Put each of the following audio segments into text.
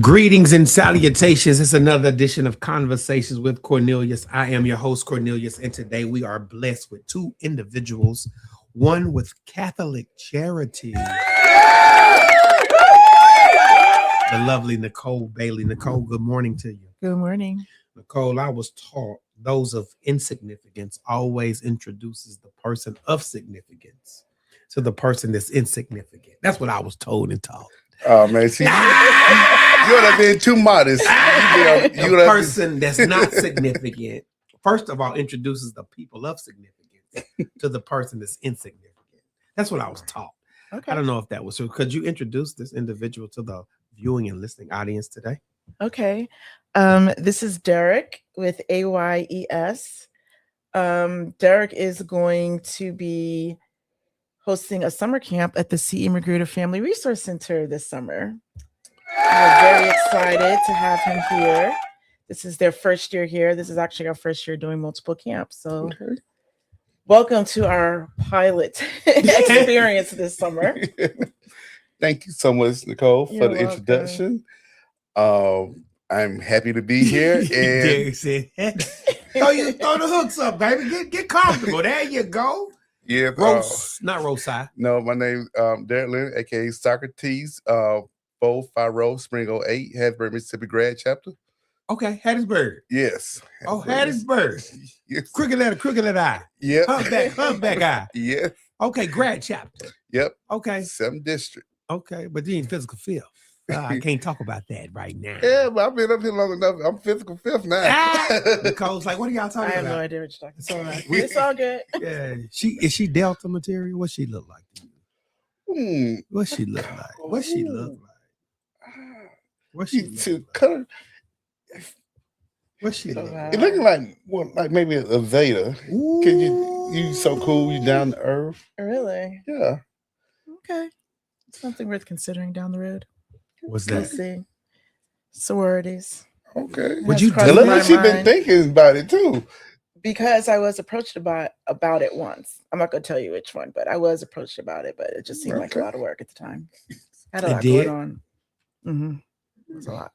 Greetings and salutations. It's another edition of Conversations with Cornelius. I am your host, Cornelius, and today we are blessed with two individuals, one with Catholic charity, the lovely Nicole Bailey. Nicole, good morning to you. Good morning. Nicole, I was taught those of insignificance always introduces the person of significance to the person that's insignificant. That's what I was told and taught. Oh man, see, you would have been too modest. The person that's not significant, first of all, introduces the people of significance to the person that's insignificant. That's what I was taught. Okay. I don't know if that was true. Could you introduce this individual to the viewing and listening audience today? Okay. This is Derek with AYES. Derek is going to be hosting a summer camp at the CE Magruder Family Resource Center this summer. We're very excited to have him here. This is their first year here. This is actually our first year doing multiple camps. So welcome to our pilot experience this summer. Thank you so much, Nicole, You're for the welcome. introduction. I'm happy to be here. And Derek said, throw the hooks up, baby. Get comfortable. There you go. yeah, Not Rosai. no, my name Derek Leonard, aka Socrates, 450 Spring 08, Hattiesburg, Mississippi grad chapter. Okay, Hattiesburg. Yes. Oh, Hattiesburg. Yes. Crooked letter eye. Yep. Humpback eye. Yeah. Okay, grad chapter. Yep. Okay. 7th district. Okay, but you ain't physical fifth. I can't talk about that right now. Yeah, but I've been up here long enough. I'm physical fifth now. Nicole's like, what are y'all I talking have about? no idea what you're talking It's all about. right. It's all good. Yeah, is she Delta material? What she look like to you? What she look like? What she look like? What she look To like? color, What she look Wow. like? it looking like what, like maybe a Zeta. Can you so cool? You down to earth? Really? Yeah. Okay. Something worth considering down the road. What's We'll that? see. Sororities. Okay. Would you That's do crossed Look, my she been mind. thinking about it too. Because I was approached about it once. I'm not going to tell you which one, but I was approached about it, but it just seemed like a Okay. lot of work at the time. I had a It lot did? going on. Mm-hmm. It was a lot.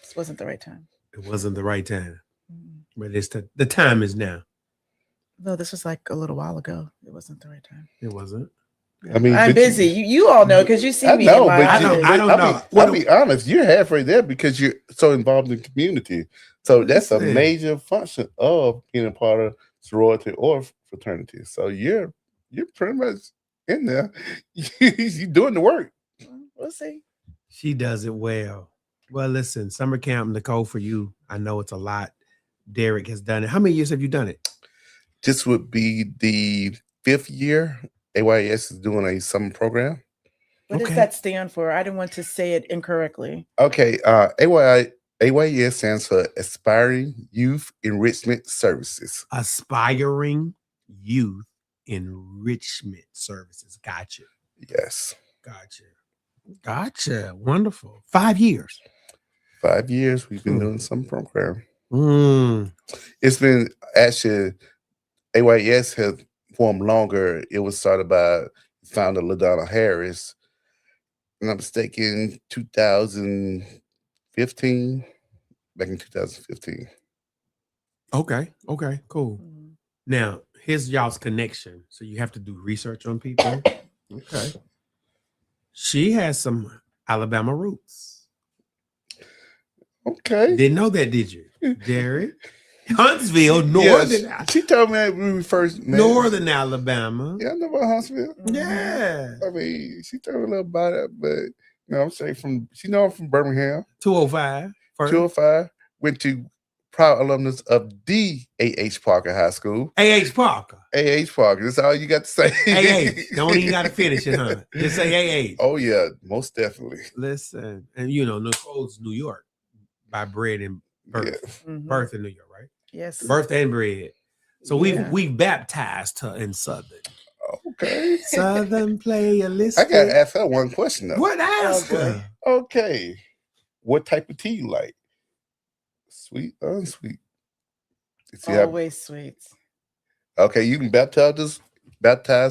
This wasn't the right time. It wasn't the right time, Mhm. but it's the time is now. No, this was like a little while ago. It wasn't the right time. It wasn't. I mean, I'm but busy. You all know because you see I me. know, in my but I don't- office. I don't know. I'll be honest. You're halfway there because you're so involved in the community. So that's a Listen. major function of being a part of sorority or fraternity. So you're pretty much in there. You're doing the work. We'll see. She does it well. Well, listen, summer camp, Nicole, for you, I know it's a lot. Derek has done it. How many years have you done it? This would be the 5th year. AYES is doing a summer program. What Okay. does that stand for? I didn't want to say it incorrectly. Okay, AYES stands for Aspiring Youth Enrichment Services. Aspiring Youth Enrichment Services. Gotcha. Yes, Gotcha. Wonderful. 5 years. 5 years we've been doing some program. It's been actually AYES has formed longer. It was started by founder LaDonna Harris, and I'm mistaken, 2015. Back in 2015. Okay. Cool. Mhm. Now, here's y'all's connection. So you have to do research on people. Okay. She has some Alabama roots. Okay. Didn't know that, did you? Derek? Huntsville, Northern, Yeah, she told me that when we first met. Northern Alabama. Yeah, I know about Huntsville. Yeah. I mean, she told me a little about it, but you know, I'm saying she know I'm from Birmingham. 205. First. 205. Went to proud alumnus of the A.H. Parker High School. A.H. Parker. A.H. Parker. That's all you got to say. A.H. Don't even got to finish it, huh? Just say A.H. Oh yeah, most definitely. Listen, and you know, Nicole's New York by bred and birth. Yeah. Mhm. Birth in New York, right? Yes. Birth and bred. So Yeah. we've baptized her in Southern. Okay. Southern player, listen. I gotta ask her one question though. What ask Okay. her? Okay. What type of tea you like? Sweet, unsweet? See how- Always sweet. okay, you can baptize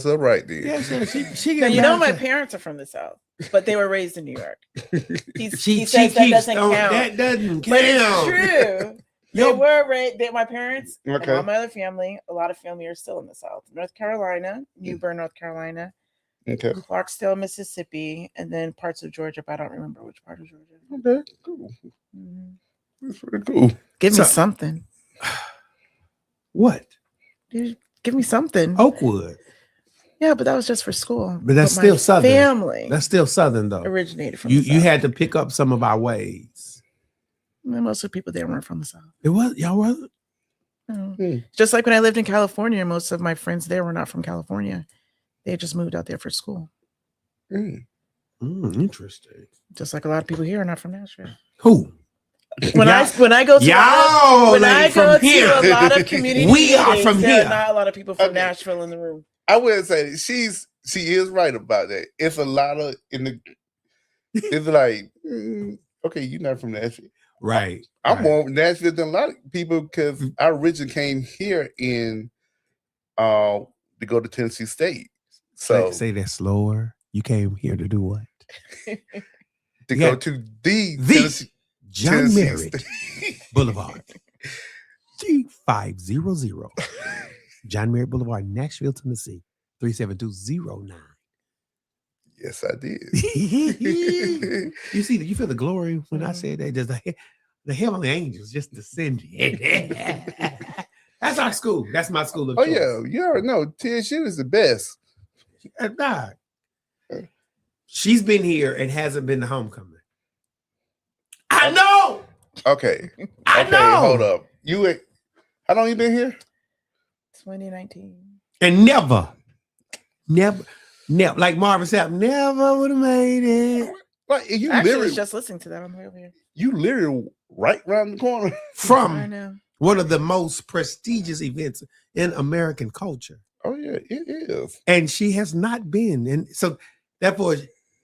her right then. Yeah, she Now, can you know my baptize. parents are from the South. but they were raised in New York. He She says that keeps doesn't throwing- count. That doesn't But it's count. true. They Yo. were raised. My parents and Okay. all my other family, a lot of family are still in the South. North Carolina, New Bern, North Carolina, Okay. Clarksdale, Mississippi, and then parts of Georgia, but I don't remember which part of Georgia. Okay. Cool. Mhm. That's pretty cool. Give me So- something. What? Dude, give me something. Oakwood. Yeah, but that was just for school. But that's my still Southern. Family That's still Southern though. originated from You the you South. had to pick up some of our ways. Most of the people there weren't from the South. It was y'all wasn't. No. Hmm. Just like when I lived in California, most of my friends there were not from California. They just moved out there for school. Mm. Interesting. Just like a lot of people here are not from Nashville. Who? When I go to y'all when I ain't go from to here. a lot of community We are meetings, from there here. are not a lot of people from Okay. Nashville in the room. I wouldn't say that. She is right about that. It's a lot of it's like okay, you're not from Nashville. Right. I'm right. more from Nashville than a lot of people because I originally came here in to go to Tennessee State. So say that slower. You came here to do what? to yeah. go to the The John Tennessee Merritt State. Boulevard. G500. John Merritt Boulevard, Nashville, Tennessee. 37209. Yes, I did. You see, you feel the glory when I said that. Just the heavenly angels just descending. That's our school. That's my school of Oh choice. yeah, you already know TSU is the best. Nah. She's been here and hasn't been to homecoming. I know. Okay. I Okay, know. hold up. How long you been here? 2019. And never, like Marvin Sapp, never would have made it Like you Actually, I literally was just listening to that on the way over here. you literally right around the corner. I from know. one of the most prestigious events in American culture. Oh yeah, it is. And she has not been. And so therefore,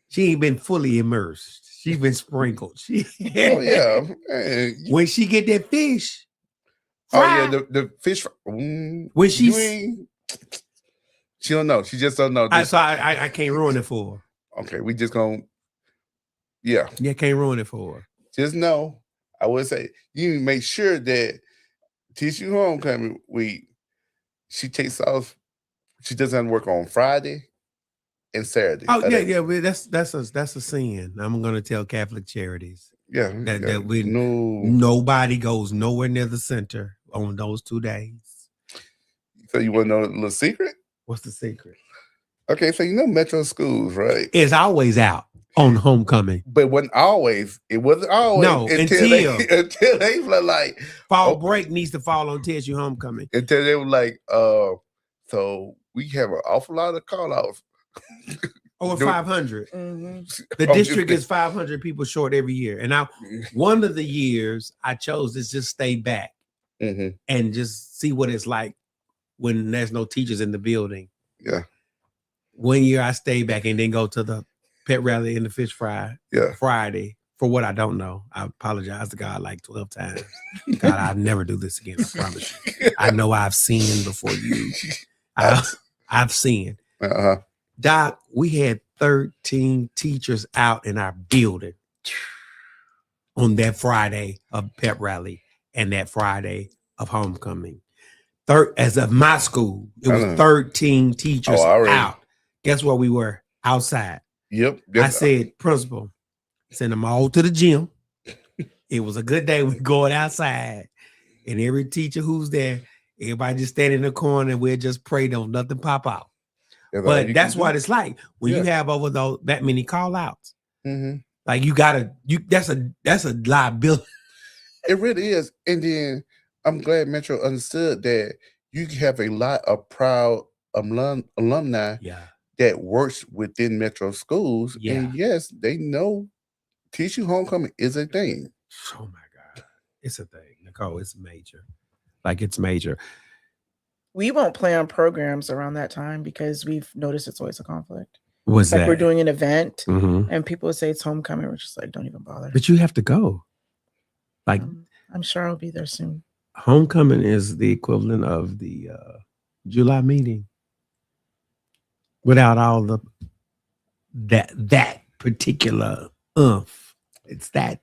she ain't been fully immersed. She's been sprinkled. Oh yeah. Man, When she get that fish, oh yeah, fried, the fish. when you she's, ain't- she don't know. She just don't know. so I can't ruin it for her. Okay, we just gonna. Yeah, Yeah, can't ruin it for her. just know. I would say you need to make sure that TSU homecoming week she takes off. She doesn't work on Friday and Saturday. Oh yeah. But that's a sin. I'm gonna tell Catholic Charities yeah. that we no. nobody goes nowhere near the center on those 2 days. So you want to know a little secret? What's the secret? Okay, so you know Metro schools, right? It's always out on homecoming. But it wasn't always No, until they were like Fall Oh. break needs to fall on TSU homecoming. until they were like so we have an awful lot of call outs. Over Do- 500. Mhm. The Oh, district just- is 500 people short every year. And now one of the years I chose to just stay back Mhm. and just see what it's like when there's no teachers in the building. Yeah. One year I stayed back and then go to the pet rally and the fish fry Yeah. Friday. For what I don't know, I apologize to God like 12 times. God, I'll never do this again. I promise you. I know I've sinned before you. I've sinned. Uh-huh. Doc, we had 13 teachers out in our building on that Friday of pep rally and that Friday of homecoming. As of my school, it was 13 teachers already. out. Guess where we were? Outside. Yep. I said, principal, send them all to the gym. It was a good day. We going outside. And every teacher who's there, everybody just stand in the corner and we'll just pray don't nothing pop out. But that's what it's like when you have over that many call outs. Mm-hmm. Like that's a liability. It really is. And then I'm glad Metro understood that you have a lot of proud alumni Yeah. that works within Metro schools. Yeah. And yes, they know TSU homecoming is a thing. Oh my God. It's a thing, Nicole. It's major. Like it's major. We won't plan programs around that time because we've noticed it's always a conflict. What's Like that? we're doing an event Mhm. and people say it's homecoming. We're just like, don't even bother. But you have to go. Like I'm sure I'll be there soon. homecoming is the equivalent of the July meeting without all that particular oomph. It's that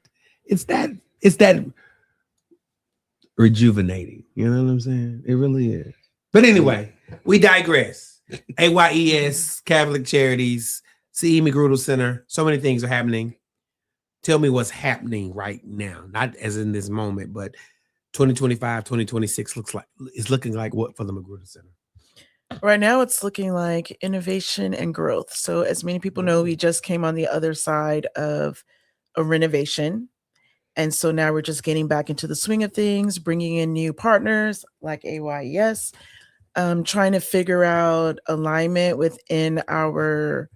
rejuvenating. You know what I'm saying? It really is. But anyway, we digress. AYES, Catholic Charities, CE McGruder Center. So many things are happening. Tell me what's happening right now, not as in this moment, but 2025, 2026 is looking like what for the McGruder Center? Right now, it's looking like innovation and growth. So, as many people know, we just came on the other side of a renovation. And so now we're just getting back into the swing of things, bringing in new partners like AYES, trying to figure out alignment within our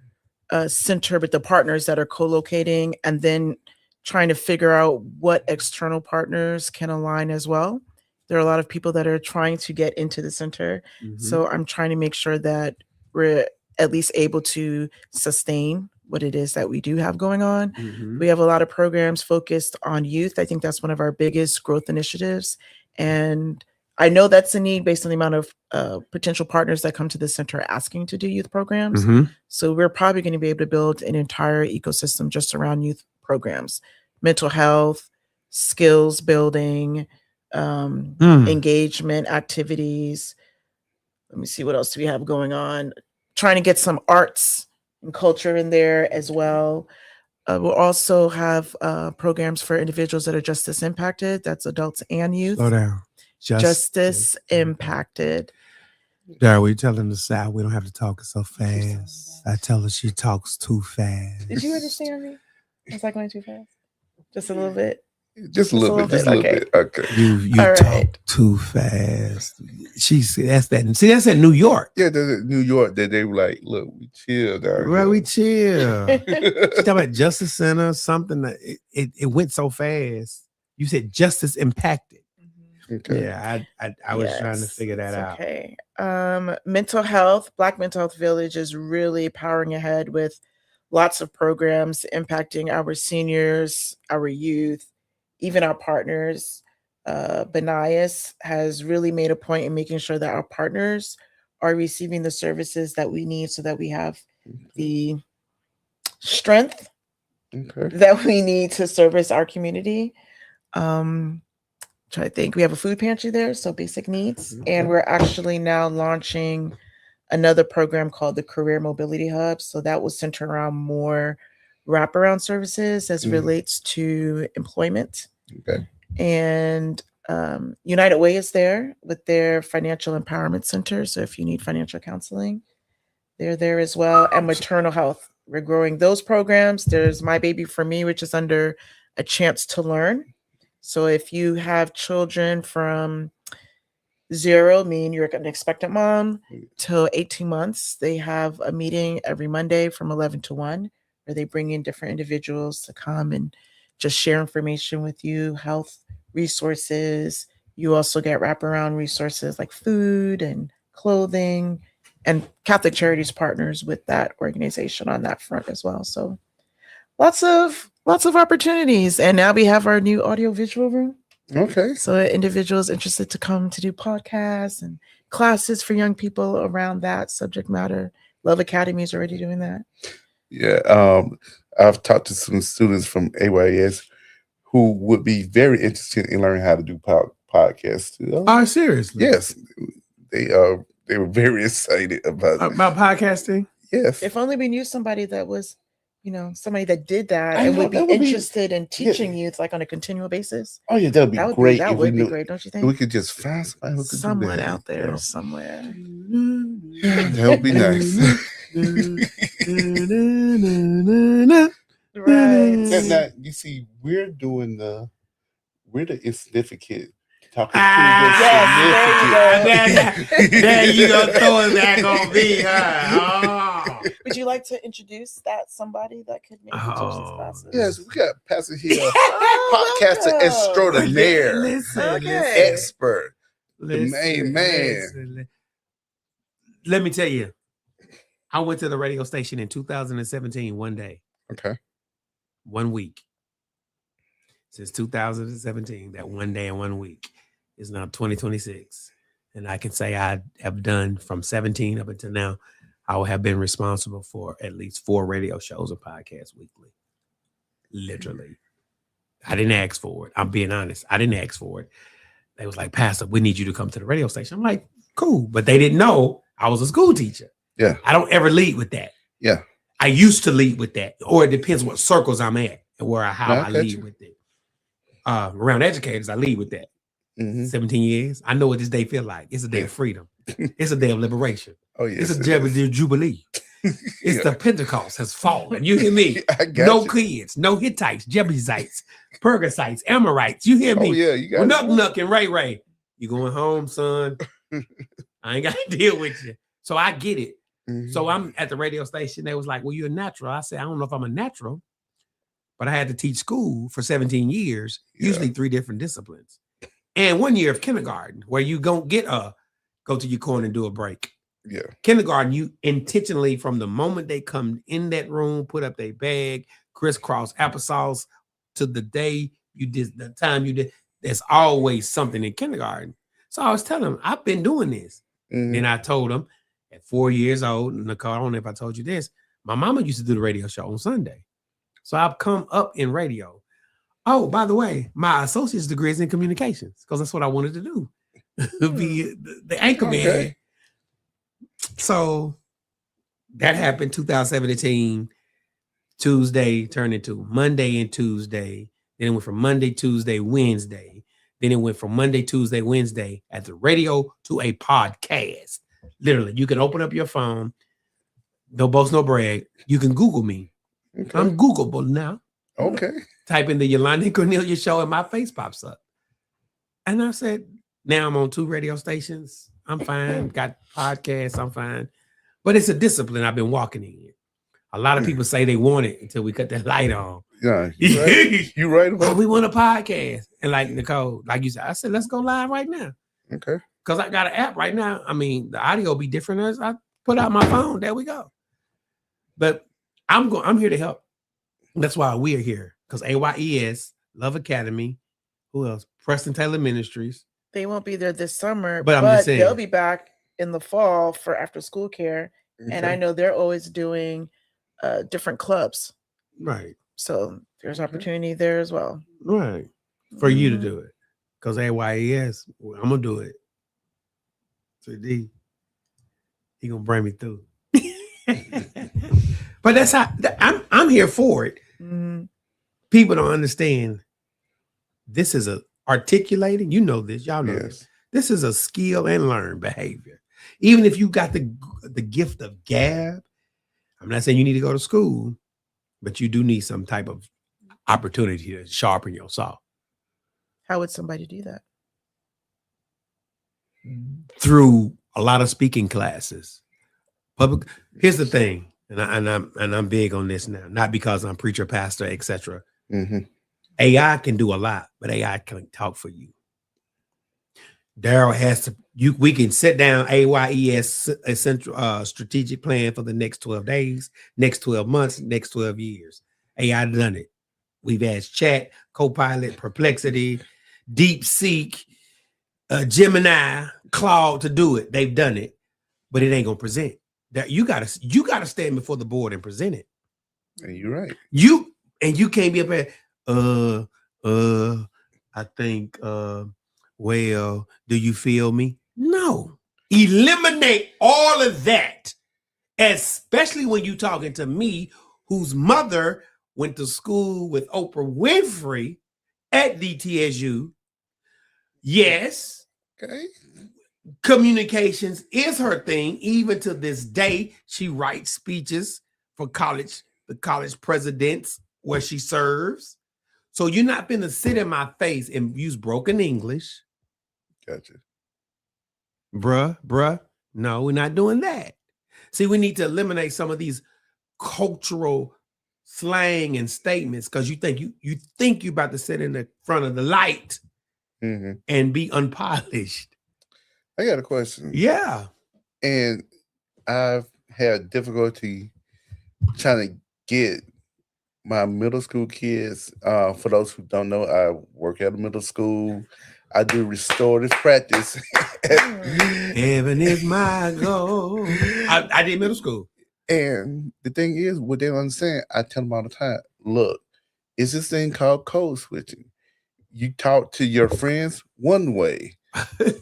center with the partners that are co-locating, and then trying to figure out what external partners can align as well. There are a lot of people that are trying to get into the center. So I'm trying to make sure that we're at least able to sustain what it is that we do have going on. We have a lot of programs focused on youth. I think that's one of our biggest growth initiatives. And I know that's a need based on the amount of potential partners that come to the center asking to do youth programs. So we're probably going to be able to build an entire ecosystem just around youth programs, mental health, skills building, engagement activities. Let me see, what else do we have going on? Trying to get some arts and culture in there as well. We'll also have programs for individuals that are justice impacted. That's adults and youth. Slow down. Justice impacted. Dara, we telling the South we don't have to talk so fast. I tell her she talks too fast. Did you understand me? Was I going too fast? Just a little bit? Just a little bit. Okay. Okay. You All talk right. too fast. That's in New York. Yeah, there's New York that they were like, look, we chill down Right, here. we chill. She talking about Justice Center, something that it went so fast. You said justice impacted. Okay. Yeah, I was trying to figure that out. Okay. Mental health, Black Mental Health Village is really powering ahead with lots of programs impacting our seniors, our youth, even our partners. Benias has really made a point in making sure that our partners are receiving the services that we need so that we have the strength that we need to service our community. I think we have a food pantry there, so basic needs. And we're actually now launching another program called the Career Mobility Hub. So that will center around more wraparound services as relates to employment. And United Way is there with their financial empowerment center. So if you need financial counseling, they're there as well. And maternal health, we're growing those programs. There's My Baby for Me, which is under A Chance to Learn. So if you have children from 0, meaning you're an expectant mom, till 18 months, they have a meeting every Monday from 11 to 1, where they bring in different individuals to come and just share information with you, health resources. You also get wraparound resources like food and clothing, and Catholic Charities partners with that organization on that front as well. So lots of opportunities. And now we have our new audio-visual room. Okay. So individuals interested to come to do podcasts and classes for young people around that subject matter. Love Academy is already doing that. Yeah. I've talked to some students from AYES who would be very interested in learning how to do podcasts. Oh, seriously? Yes. They were very excited about podcasting. Yes. If only we knew somebody that was, somebody that did that and would be interested in teaching youth like on a continual basis. Oh yeah, that would be great. That would be great, don't you think? We could just find somebody who could someone do that, out there somewhere. That would be nice. Right. Now, you see, we're the insignificant talking yes, there you go. Throw it back on me. Huh? Would you like to introduce somebody that could maybe teach these classes? Yes, we got Pastor here, podcaster extraordinaire, expert, the main man. Let me tell you, I went to the radio station in 2017 one day. Okay. 1 week. Since 2017, that 1 day and 1 week is now 2026. And I can say I have done from 17 up until now, I would have been responsible for at least 4 radio shows and podcasts weekly. Literally. I didn't ask for it. I'm being honest. I didn't ask for it. They was like, Pastor, we need you to come to the radio station. I'm like, cool. But they didn't know I was a school teacher. Yeah. I don't ever lead with that. Yeah. I used to lead with that. Or it depends what circles I'm at and how I lead with it. Around educators, I lead with that. 17 years. I know what this day feel like. It's a day of freedom. It's a day of liberation. Oh, yes. It's a day of jubilee. It's the Pentecost has fallen. You hear me? No kids, no Hittites, Jebusites, Pergasites, Amorites. You hear me? Oh, yeah. You got Nuck and Ray. You going home, son? I ain't got to deal with you. So I get it. So I'm at the radio station. They was like, well, you're a natural. I said, I don't know if I'm a natural, but I had to teach school for 17 years, usually 3 different disciplines. And 1 year of kindergarten where you don't get go to your corner and do a break. Yeah. Kindergarten, you intentionally, from the moment they come in that room, put up their bag, crisscross applesauce to the day you did, the time you did, there's always something in kindergarten. So I was telling them, I've been doing this. Then I told them at 4 years old, Nicole, I don't know if I told you this, my mama used to do the radio show on Sunday. So I've come up in radio. Oh, by the way, my associate's degree is in communications because that's what I wanted to do. Be the anchor man. Okay. So that happened 2017, Tuesday turned into Monday and Tuesday. Then it went from Monday, Tuesday, Wednesday. Then it went from Monday, Tuesday, Wednesday at the radio to a podcast. Literally, you can open up your phone. No boast, no brag. You can Google me. Okay. I'm Googleable now. Okay. Type in the Yolanda and Cornelia show and my face pops up. And I said, now I'm on 2 radio stations. I'm fine. Got podcasts. I'm fine. But it's a discipline I've been walking in. A lot of people say they want it until we cut that light on. Yeah. You're right about we want a podcast. And like Nicole, like you said, I said, let's go live right now. Okay. Because I got an app right now. I mean, the audio will be different as I put out my phone. There we go. But I'm here to help. That's why we're here. Because AYES, Love Academy, who else? Preston Taylor Ministries. They won't be there this summer, but I'm just saying, they'll be back in the fall for after school care. Okay. And I know they're always doing different clubs. Right. So there's opportunity there as well. Right. For you to do it. Because AYES, I'm going to do it. 3D. He going to bring me through. But that's how I'm here for it. People don't understand. This is a articulating. You know this. Y'all know this. This is a skill and learned behavior. Even if you got the gift of gab, I'm not saying you need to go to school, but you do need some type of opportunity to sharpen your saw. How would somebody do that? Through a lot of speaking classes. Public. Here's the thing, and I'm big on this now, not because I'm preacher, pastor, etc. AI can do a lot, but AI can't talk for you. Daryl has to. We can sit down AYES essential strategic plan for the next 12 days, next 12 months, next 12 years. AI done it. We've asked Chat, Copilot, Perplexity, DeepSeek, Gemini, Claude to do it. They've done it, but it ain't gonna present. That you gotta stand before the board and present it. And you're right. You can't be up there. I think. Well, do you feel me? No. Eliminate all of that, especially when you're talking to me, whose mother went to school with Oprah Winfrey at DTSU. Yes. Okay. Communications is her thing. Even to this day, she writes speeches for the college presidents where she serves. So you're not going to sit in my face and use broken English. Gotcha. Bruh. No, we're not doing that. See, we need to eliminate some of these cultural slang and statements because you think you're about to sit in the front of the light and be unpolished. I got a question. Yeah. And I've had difficulty trying to get my middle school kids. For those who don't know, I work at a middle school. I do restorative practice. Heaven is my goal. I did middle school. And the thing is, what they don't understand, I tell them all the time, look, it's this thing called code switching. You talk to your friends one way, and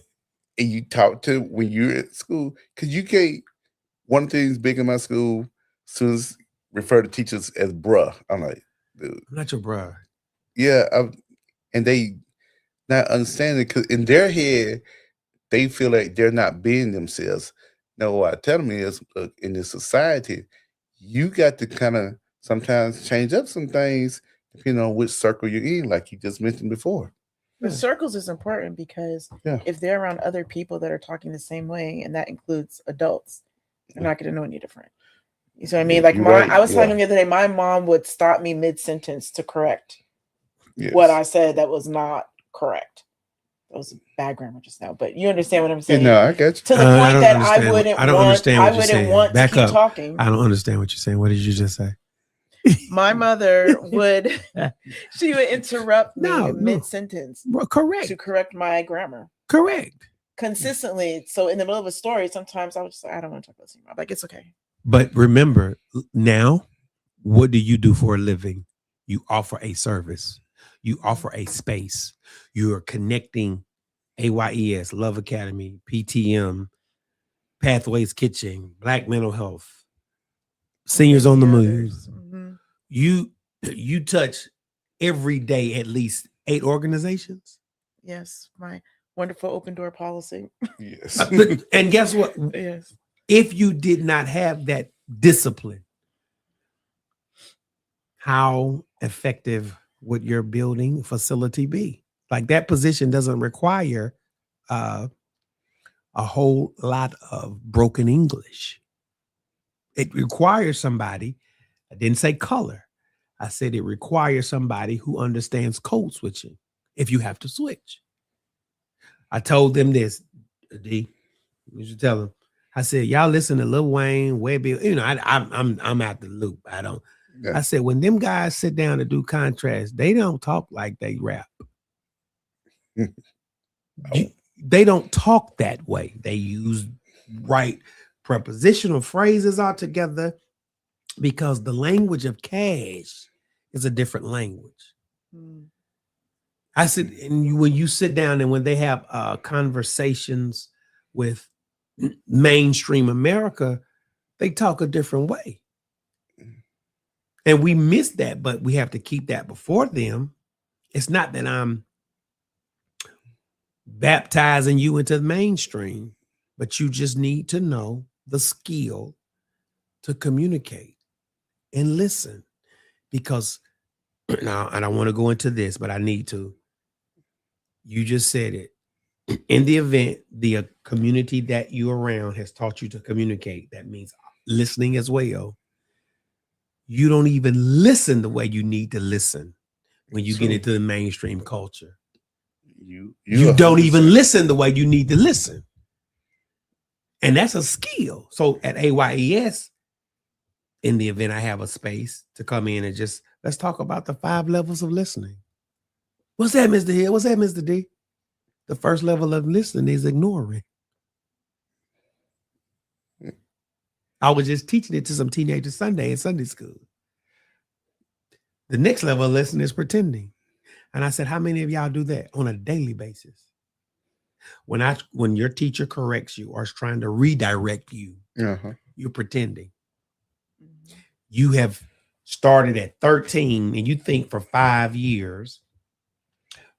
you talk to when you're at school, because you can't. One of the things big in my school, students refer to teachers as bruh. I'm like, dude, I'm not your bruh. yeah, and they not understanding because in their head, they feel like they're not being themselves. No, what I tell them is, look, in this society, you got to kind of sometimes change up some things depending on which circle you're in, like you just mentioned before. But circles is important because if they're around other people that are talking the same way, and that includes adults, they're not going to know any different. You see what I mean? Like I was telling him the other day, my mom would stop me mid-sentence to correct what I said that was not correct. That was bad grammar just now, but you understand what I'm saying? No, I get you. To the point that I wouldn't want to keep talking. I don't understand what you're saying. What did you just say? My mother would interrupt me mid-sentence. Correct. To correct my grammar. Correct. Consistently. So in the middle of a story, sometimes I was just like, I don't want to talk about this anymore. Like, it's okay. But remember, now, what do you do for a living? You offer a service. You offer a space. You are connecting AYES, Love Academy, PTM, Pathways Kitchen, Black Mental Health, Seniors on the Move. Mm-hmm. You touch every day at least 8 organizations. Yes, my wonderful open door policy. Yes. And guess what? Yes. If you did not have that discipline, how effective would your building facility be? Like, that position doesn't require a whole lot of broken English. It requires somebody. I didn't say color. I said it requires somebody who understands code switching if you have to switch. I told them this, D. You should tell them. I said, y'all listen to Lil Wayne, Webby. You know, I'm out the loop. I don't. Yeah. I said, when them guys sit down to do contrast, they don't talk like they rap. They don't talk that way. They use right prepositional phrases altogether because the language of cash is a different language. I said, and when you sit down and when they have conversations with mainstream America, they talk a different way. And we miss that, but we have to keep that before them. It's not that I'm baptizing you into the mainstream, but you just need to know the skill to communicate and listen. Because now I don't want to go into this, but I need to. You just said it. In the event the community that you're around has taught you to communicate, that means listening as well. You don't even listen the way you need to listen when you get into the mainstream culture. You don't even listen the way you need to listen. And that's a skill. So at AYES, in the event I have a space to come in and just, let's talk about the 5 levels of listening. What's that, Mr. Hill? What's that, Mr. D? The first level of listening is ignoring. I was just teaching it to some teenagers Sunday in Sunday school. The next level of listening is pretending. And I said, how many of y'all do that on a daily basis? When your teacher corrects you or is trying to redirect you, you're pretending. You have started at 13 and you think for 5 years,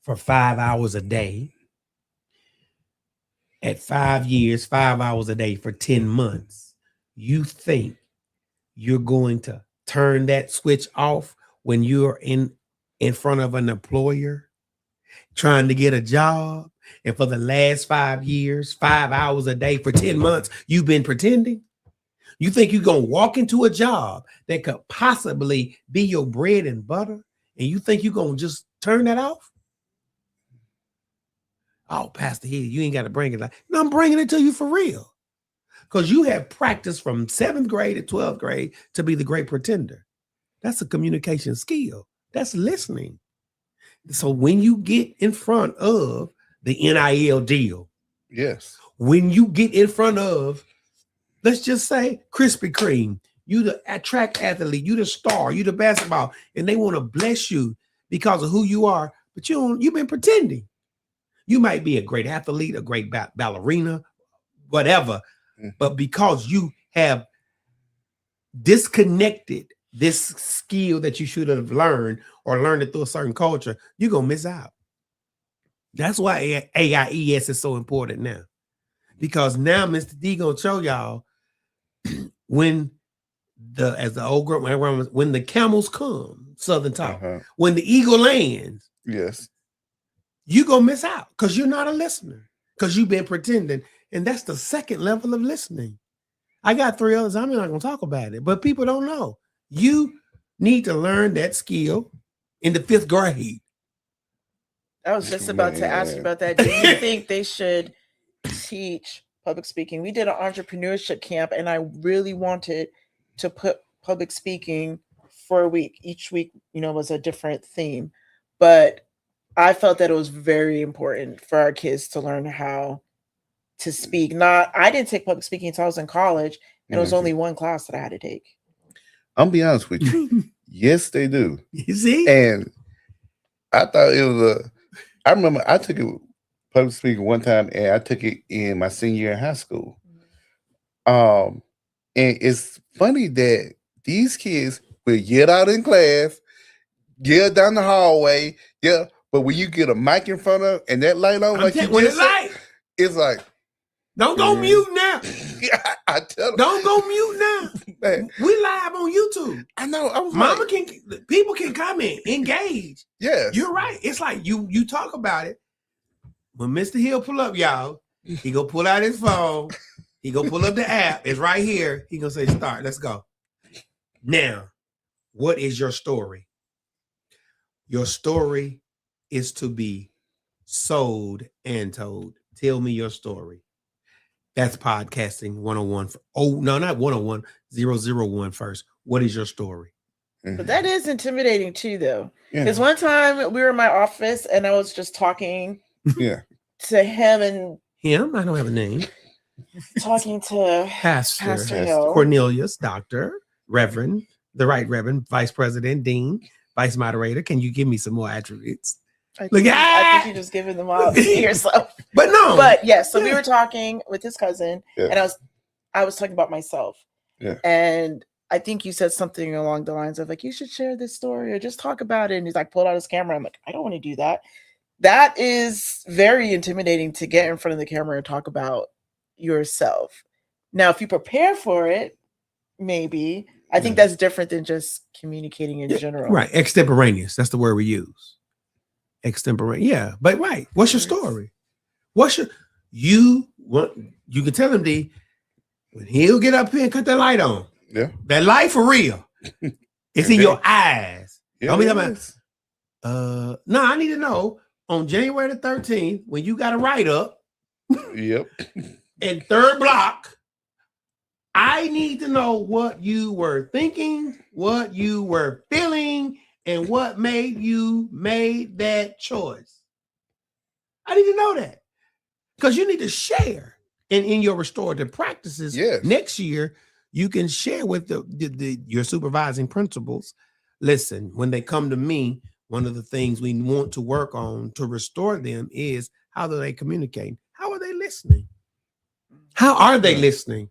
for 5 hours a day, at 5 years, 5 hours a day for 10 months, you think you're going to turn that switch off when you're in front of an employer trying to get a job, and for the last 5 years, 5 hours a day for 10 months, you've been pretending? You think you're going to walk into a job that could possibly be your bread and butter, and you think you're going to just turn that off? Oh, Pastor Hill, you ain't got to bring it. No, I'm bringing it to you for real. Because you have practiced from 7th grade to 12th grade to be the great pretender. That's a communication skill. That's listening. So when you get in front of the NIL deal. Yes. When you get in front of, let's just say Krispy Kreme, you the track athlete, you the star, you the basketball, and they want to bless you because of who you are, but you've been pretending. You might be a great athlete, a great ballerina, whatever, but because you have disconnected this skill that you should have learned or learned it through a certain culture, you're gonna miss out. That's why AYES is so important now, because now Mr. D gonna show y'all when when the camels come, Southern talk, when the eagle lands, yes, you gonna miss out because you're not a listener, because you've been pretending, and that's the second level of listening. I got 3 others. I'm not gonna talk about it, but people don't know. You need to learn that skill in the 5th grade. I was just about to ask you about that. Do you think they should teach public speaking? We did an entrepreneurship camp, and I really wanted to put public speaking for a week. Each week, was a different theme, but I felt that it was very important for our kids to learn how to speak. I didn't take public speaking until I was in college, and it was only one class that I had to take. I'll be honest with you. Yes, they do. You see? And I thought it was I remember I took it public speaking one time, and I took it in my senior year in high school. And it's funny that these kids will get out in class, get down the hallway, but when you get a mic in front of and that light on, it's like, don't go mute now. I tell them, don't go mute now. Man. We live on YouTube. I know. People can comment, engage. Yes, you're right. It's like you talk about it. When Mr. Hill pull up, y'all, he go pull out his phone. He go pull up the app. It's right here. He gonna say start. Let's go. Now, what is your story? Your story is to be sold and told. Tell me your story. That's podcasting 101. Not 101, 001 first. What is your story? But that is intimidating too, though. Because one time we were in my office and I was just talking to him and him. I don't have a name. Talking to Pastor Hill. Cornelius, Doctor, Reverend, the Right Reverend, Vice President, Dean, Vice Moderator. Can you give me some more attributes? I think you're just giving them all yourself. But no. But yes, so we were talking with his cousin, and I was talking about myself. Yeah. And I think you said something along the lines of like, you should share this story or just talk about it. And he's like, pulled out his camera. I'm like, I don't want to do that. That is very intimidating to get in front of the camera and talk about yourself. Now, if you prepare for it, maybe. I think that's different than just communicating in general. Right. Extemporaneous. That's the word we use. Extemporaneous. Yeah. But right. What's your story? You can tell him, D, when he'll get up here and cut that light on. Yeah. That light for real. It's in your eyes. Yeah, Don't be talking about, no, I need to know on January the 13th, when you got to write up. Yep. In 3rd block, I need to know what you were thinking, what you were feeling, and what made you made that choice. I need to know that. Because you need to share. And in your restorative practices next year, you can share with your supervising principals. Listen, when they come to me, one of the things we want to work on to restore them is how do they communicate? How are they listening? How are they listening?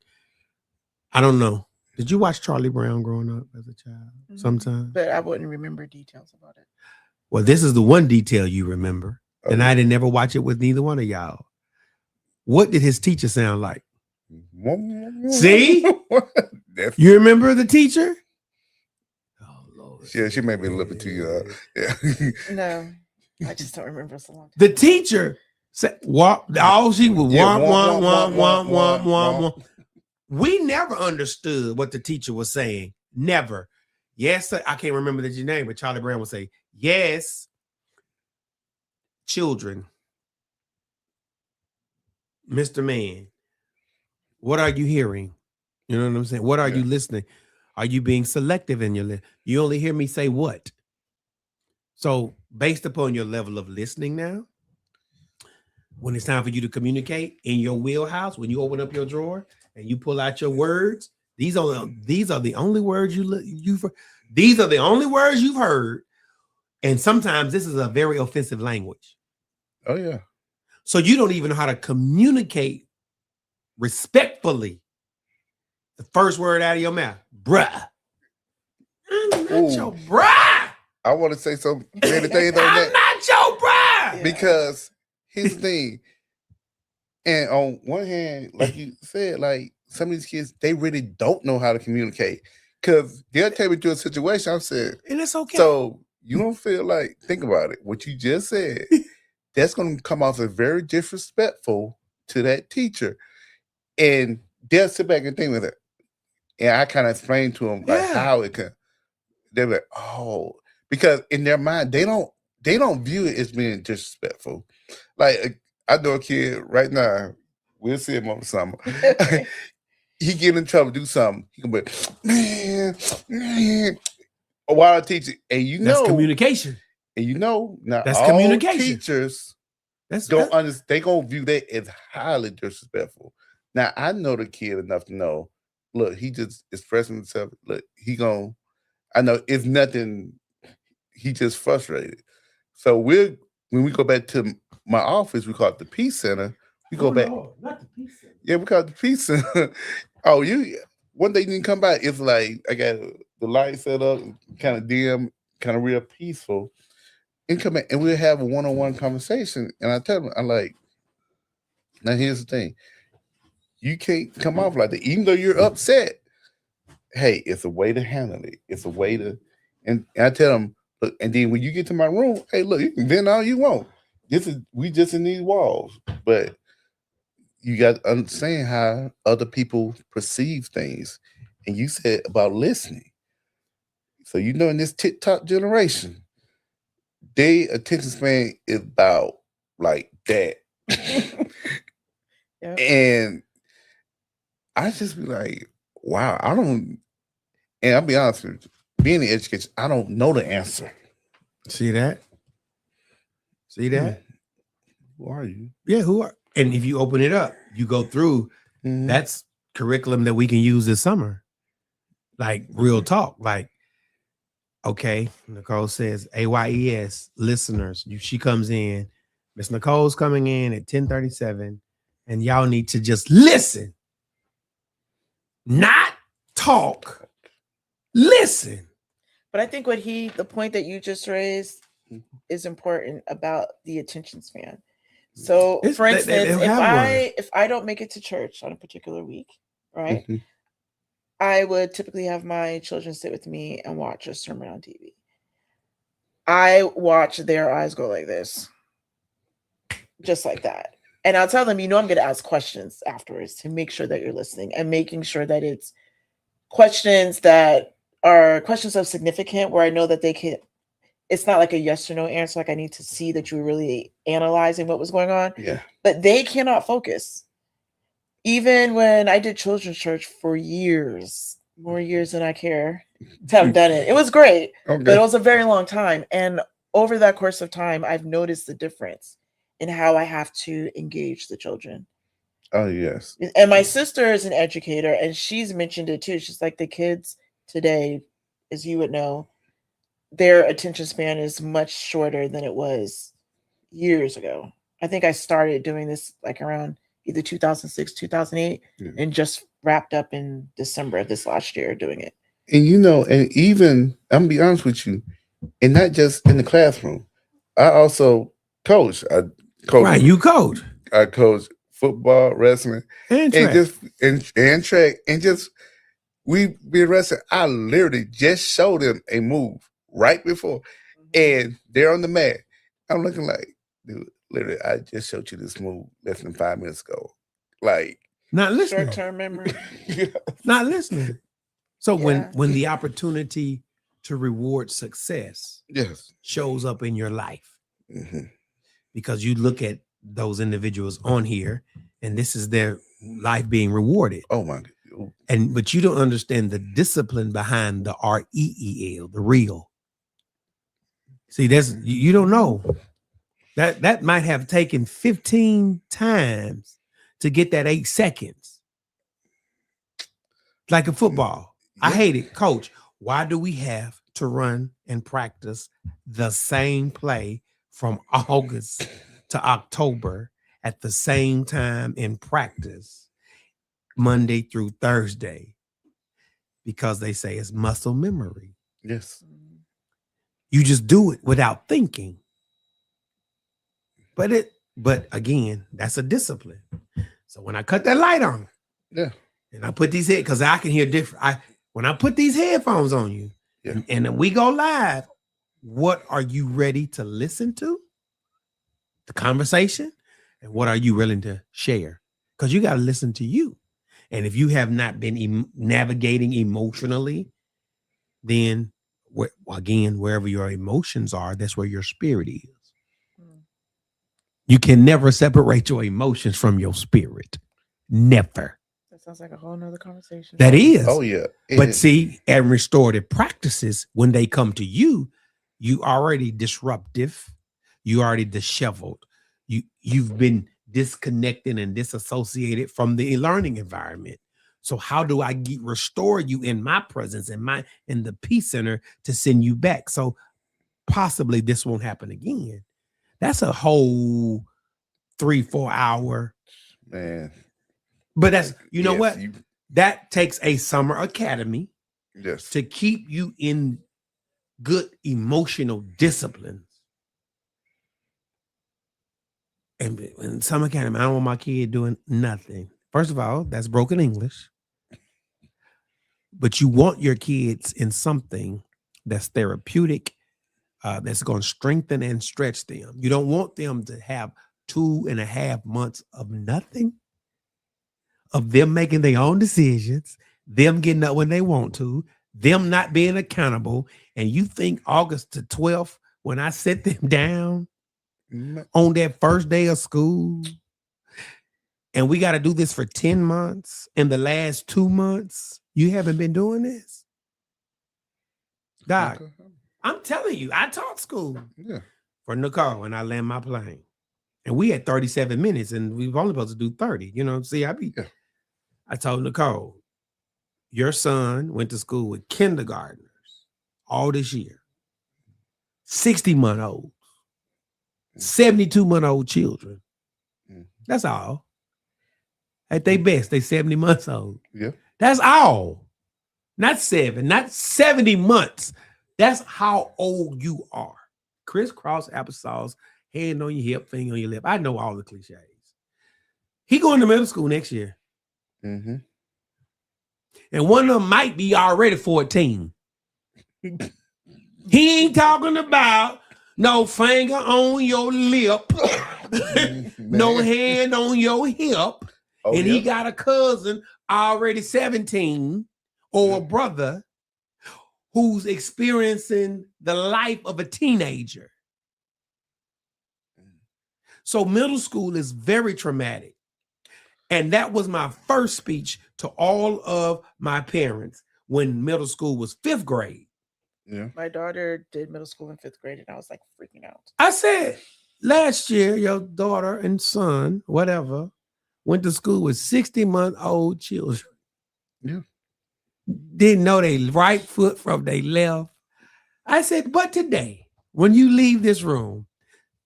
I don't know. Did you watch Charlie Brown growing up as a child sometime? But I wouldn't remember details about it. Well, this is the one detail you remember. And I didn't ever watch it with neither one of y'all. What did his teacher sound like? See? You remember the teacher? Oh, Lord. Yeah, she may be a little bit too young. Yeah. No, I just don't remember so long. The teacher said, all she would want. We never understood what the teacher was saying. Never. Yes, I can't remember the name, but Charlie Brown would say, yes, children. Mr. Man, what are you hearing? You know what I'm saying? What are you listening? Are you being selective in your list? You only hear me say what? So based upon your level of listening now, when it's time for you to communicate in your wheelhouse, when you open up your drawer and you pull out your words, these are the only words these are the only words you've heard. And sometimes this is a very offensive language. Oh yeah. So you don't even know how to communicate respectfully. The first word out of your mouth, bruh. I'm not your bruh. I want to say some many things on I'm that. not your bruh. Because here's the thing. And on one hand, like you said, like some of these kids, they really don't know how to communicate. Because they'll take me to a situation, I said, And it's okay. so you don't feel like, think about it, what you just said, that's going to come off as very disrespectful to that teacher. And they'll sit back and think with it. And I kind of explained to them like how it can. They're like, oh, because in their mind, they don't view it as being disrespectful. Like I know a kid right now, we'll see him over the summer. He get in trouble, do something. He can be, man, while I teach it, and that's communication. And now that's all communication. Teachers don't understand. They gonna view that as highly disrespectful. Now I know the kid enough to know. Look, he just expressing himself. Look, I know it's nothing. He just frustrated. So when we go back to my office, we call it the Peace Center. We go back. No, not the Peace Center. Yeah, we call it the Peace Center. One day you didn't come by. It's like I got the light set up, kind of dim, kind of real peaceful. And come in, and we'll have a one-on-one conversation. And I tell them, I'm like, now here's the thing. You can't come off like that, even though you're upset. Hey, it's a way to handle it. It's a way to, and I tell them, look, and then when you get to my room, hey, look, you can vent all you want. We just in these walls, but you got to understand how other people perceive things. And you said about listening. So in this TikTok generation, their attention span is about like that. Yep. And I just be like, wow, and I'll be honest with you, being in education, I don't know the answer. See that? Who are you? Yeah, who are? And if you open it up, you go through, that's curriculum that we can use this summer. Like real talk. Like, okay, Nicole says, AYES listeners, she comes in. Miss Nicole's coming in at 10:37, and y'all need to just listen. Not talk. Listen. But I think the point that you just raised is important about the attention span. So for instance, if I don't make it to church on a particular week, right? Mm-hmm. I would typically have my children sit with me and watch a sermon on TV. I watch their eyes go like this, just like that. And I'll tell them, I'm going to ask questions afterwards to make sure that you're listening and making sure that it's questions that are questions of significance where I know that it's not like a yes or no answer. Like I need to see that you're really analyzing what was going on. Yeah. But they cannot focus. Even when I did children's church for years, more years than I care to have done it. It was great, but it was a very long time. And over that course of time, I've noticed the difference in how I have to engage the children. Oh, yes. And my sister is an educator, and she's mentioned it too. She's like, the kids today, as you would know, their attention span is much shorter than it was years ago. I think I started doing this like around either 2006, 2008, and just wrapped up in December of this last year doing it. And and even, I'm gonna be honest with you, and not just in the classroom, I also coach. Right, you coach. I coach football, wrestling, and track. And track, and just we be wrestling. I literally just showed them a move right before, and they're on the mat. I'm looking like, dude, literally, I just showed you this move less than 5 minutes ago. Like, not listening. Short-term memory. Not listening. So when the opportunity to reward success shows up in your life, because you look at those individuals on here, and this is their life being rewarded. Oh my God. But you don't understand the discipline behind the REEL, the real. See, you don't know. That might have taken 15 times to get that 8 seconds. Like a football. I Yeah. hate it. Coach, why do we have to run and practice the same play from August to October at the same time in practice, Monday through Thursday? Because they say it's muscle memory. Yes. You just do it without thinking. But again, that's a discipline. So when I cut that light on, Yeah. and I put these head because I can hear different. When I put these headphones on you, Yeah. and we go live, what are you ready to listen to? The conversation, and what are you willing to share? Because you got to listen to you. And if you have not been navigating emotionally, then again, wherever your emotions are, that's where your spirit is. You can never separate your emotions from your spirit. Never. That sounds like a whole nother conversation. That is. Oh, yeah. But see, and restorative practices, when they come to you, you already disruptive, you already disheveled, you've been disconnected and disassociated from the learning environment. So how do I restore you in my presence, in the peace center, to send you back? So possibly this won't happen again. That's a whole 3-4 hour. Man. But that's, you know what? You, that takes a summer academy yes. to keep you in good emotional disciplines. And in summer academy, I don't want my kid doing nothing. First of all, that's broken English. But you want your kids in something that's therapeutic, that's going to strengthen and stretch them. You don't want them to have 2.5 months of nothing, of them making their own decisions, them getting up when they want to, them not being accountable. And you think August the 12th, when I set them down on that first day of school, and we got to do this for 10 months, and the last 2 months, you haven't been doing this? Doc, I'm telling you, I taught school for Nicole when I land my plane. And we had 37 minutes, and we were only supposed to do 30. You know, see, I told Nicole, your son went to school with kindergartners all this year, 60-month-olds, 72-month-old children. That's all. At their best, they 70 months old. Yeah. That's all. Not 7, not 70 months. That's how old you are. Crisscross applesauce, hand on your hip, finger on your lip. I know all the cliches. He going to middle school next year. Mm-hmm. And one of them might be already 14. He ain't talking about no finger on your lip, no hand on your hip. Oh, and he got a cousin already 17 or a brother who's experiencing the life of a teenager. So middle school is very traumatic. And that was my first speech to all of my parents when middle school was 5th grade. Yeah. My daughter did middle school in 5th grade, and I was like freaking out. I said, last year, your daughter and son, whatever, went to school with 60-month-old children. Yeah. Didn't know their right foot from their left. I said, but today, when you leave this room,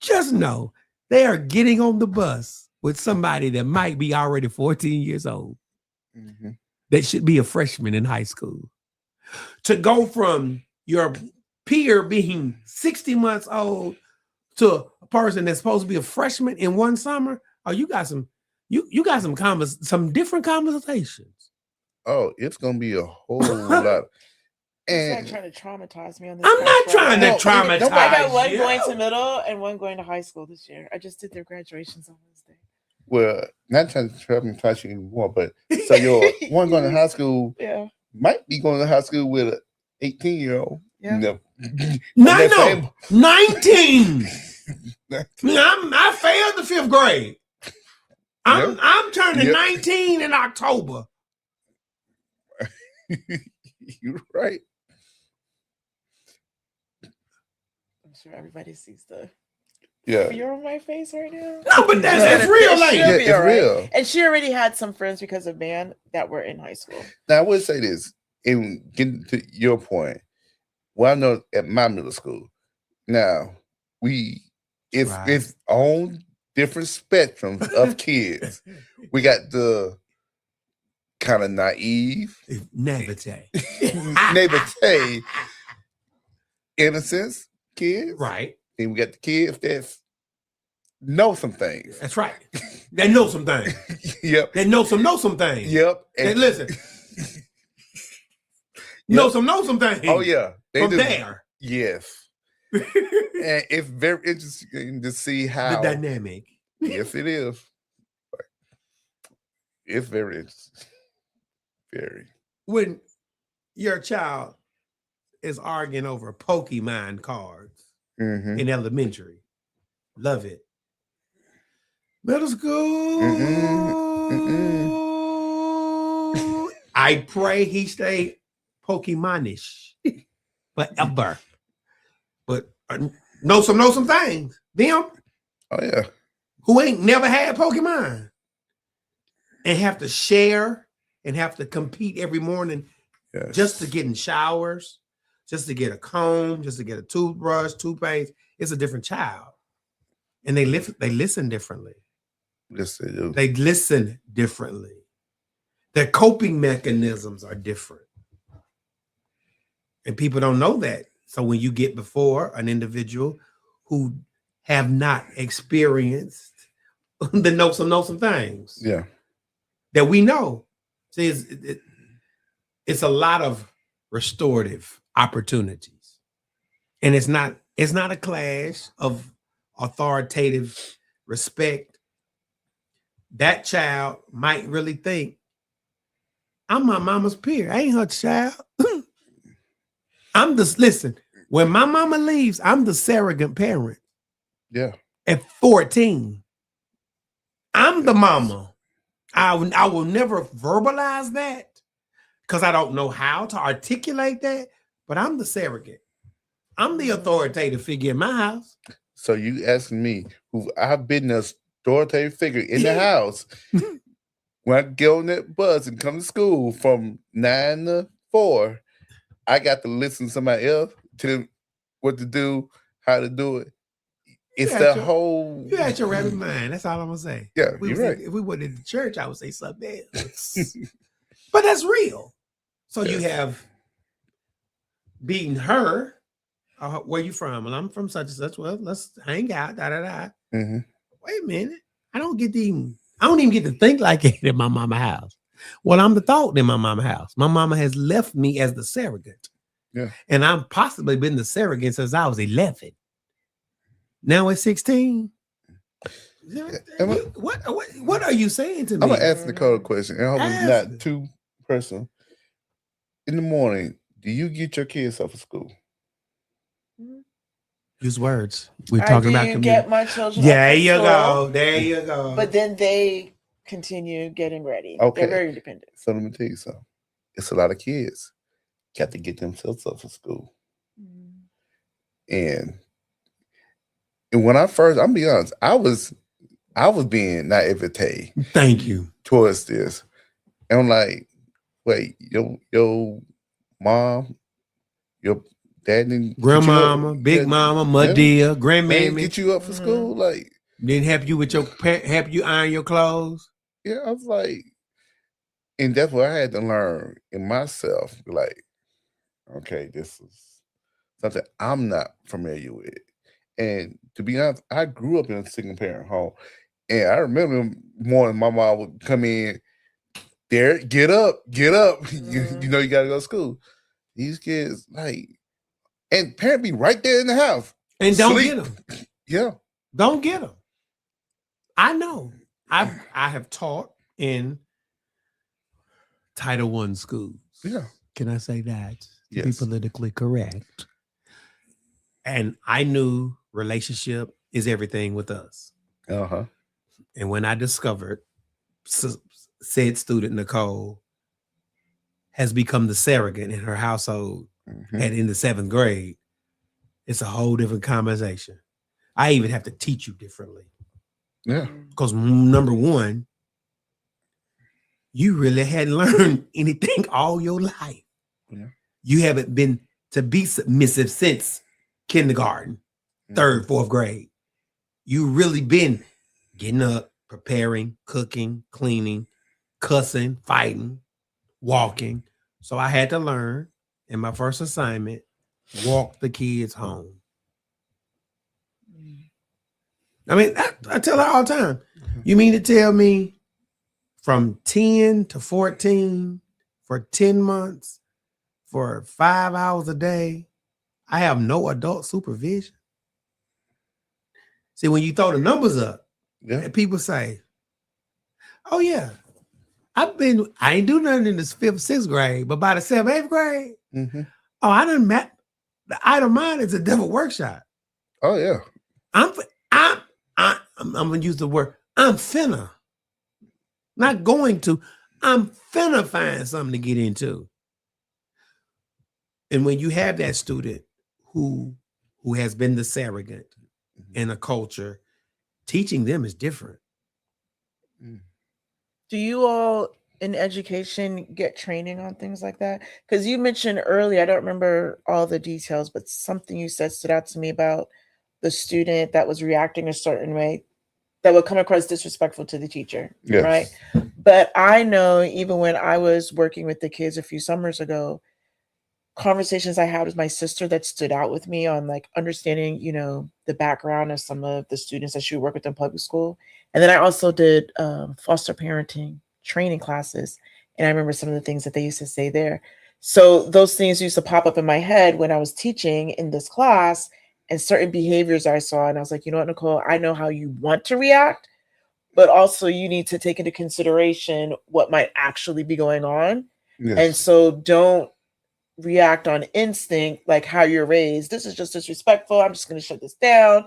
just know they are getting on the bus with somebody that might be already 14 years old. Mm-hmm. That should be a freshman in high school. To go from your peer being 60 months old to a person that's supposed to be a freshman in one summer, oh, you got some some different conversations. Oh, it's gonna be a whole lot. And trying to traumatize me on this. I'm not trying to traumatize. I got one going to middle and one going to high school this year. I just did their graduations on Wednesday. Well, not trying to traumatize you anymore, but so your one going to high school might be going to high school with an 18-year-old. Yeah. No. 19. I failed the 5th grade. I'm turning 19 in October. You're right. I'm sure everybody sees the Yeah. You're on my face right now. No, but that's real, It like should Yeah, be it's all right. real. And she already had some friends because of band that were in high school. Now I would say this, in getting to your point. Well, I know at my middle school. Now it's Right. on different spectrums of kids. We got the kind of naive, naivete, naivete, innocence kids. right? And we got the kids that know some things. That's right. They know some things. Yep. They know some things. Yep. They listen. Know some things. Oh yeah. They From do. there. Yes. The And it's very interesting to see how dynamic. Yes, it is. It's very interesting. Very. When your child is arguing over Pokemon cards Mm-hmm. in elementary, love it. Middle school. I pray he stay Pokemonish forever. But know some things. Them Oh yeah. who ain't never had Pokemon and have to share and have to compete every morning Yes. just to get in showers, just to get a comb, just to get a toothbrush, toothpaste. It's a different child. And they listen differently. Yes, they do. They listen differently. Their coping mechanisms are different. And people don't know that. So when you get before an individual who have not experienced the know some things Yeah. that we know, see, it's a lot of restorative opportunities, and it's not a clash of authoritative respect. That child might really think, I'm my mama's peer. I ain't her child. Listen, when my mama leaves, I'm the surrogate parent. Yeah. At 14, I'm the mama. I will never verbalize that because I don't know how to articulate that, but I'm the surrogate. I'm the authoritative figure in my house. So you asking me, who I've been the authoritative figure in the house, when I get on that bus and come to school from 9 to 4, I got to listen to somebody else tell them what to do, how to do it. It's the whole. You had your rabbit mind. That's all I'm gonna say. Yeah, If we you're right. If we went into church, I would say something else. But that's real. So you have beaten her. Where you from? Well, I'm from such and such. Well, let's hang out. Mm-hmm. Wait a minute. I don't even get to think like it in my mama house. Well, I'm the thought in my mama house. My mama has left me as the surrogate. Yeah. And I've possibly been the surrogate since I was 11. Now at 16. What are you saying to me? I'm gonna ask Nicole a question, and I hope it's Ask. not too personal. In the morning, do you get your kids off of school? Use words. We're talking about community. Get my children. There you go. There you go. But then they continue getting ready. Okay. They're very independent. So let me tell you something. It's a lot of kids got to get themselves off of school. And when I first, I'm be honest, I was being naivete. Thank you. Towards this. And I'm like, wait, your mom, your dad didn't Grandmama, big mama, Madia, grandmammy get you up for school? Like, didn't help you with help you iron your clothes. Yeah, I was like, and that's what I had to learn in myself. Like, okay, this is something I'm not familiar with. And to be honest, I grew up in a single parent home. And I remember morning my mom would come in, Derek, get up. You know you gotta go to school. These kids, like, and parent be right there in the house. And don't get them. Yeah. Don't get them. I know. I have taught in Title I schools. Yeah. Can I say that? To be Yes. politically correct. And I knew relationship is everything with us. Uh-huh. And when I discovered said student Nicole has become the surrogate in her household and in the 7th grade, it's a whole different conversation. I even have to teach you differently. Yeah. Because number one, you really hadn't learned anything all your life. Yeah. You haven't been to be submissive since kindergarten, third, fourth grade. You really been getting up, preparing, cooking, cleaning, cussing, fighting, walking. So I had to learn in my first assignment, walk the kids home. I mean, I tell her all the time, you mean to tell me from 10 to 14 for 10 months for 5 hours a day, I have no adult supervision? See, when you throw the numbers up, and people say, oh yeah, I ain't do nothing in the 5th, 6th grade, but by the 7th, 8th grade, oh, I done met the item mine is a devil workshop. Oh yeah. I'm gonna use the word I'm finna. Not going to, I'm finna find something to get into. And when you have that student who has been the surrogate in a culture, teaching them is different. Do you all in education get training on things like that? Because you mentioned earlier, I don't remember all the details, but something you said stood out to me about the student that was reacting a certain way that would come across disrespectful to the teacher, right? But I know even when I was working with the kids a few summers ago, conversations I had with my sister that stood out with me on like understanding, you know, the background of some of the students that she would work with in public school. And then I also did foster parenting training classes. And I remember some of the things that they used to say there. So those things used to pop up in my head when I was teaching in this class and certain behaviors I saw. And I was like, you know what, Nicole, I know how you want to react, but also you need to take into consideration what might actually be going on. And so don't react on instinct, like how you're raised. This is just disrespectful. I'm just going to shut this down.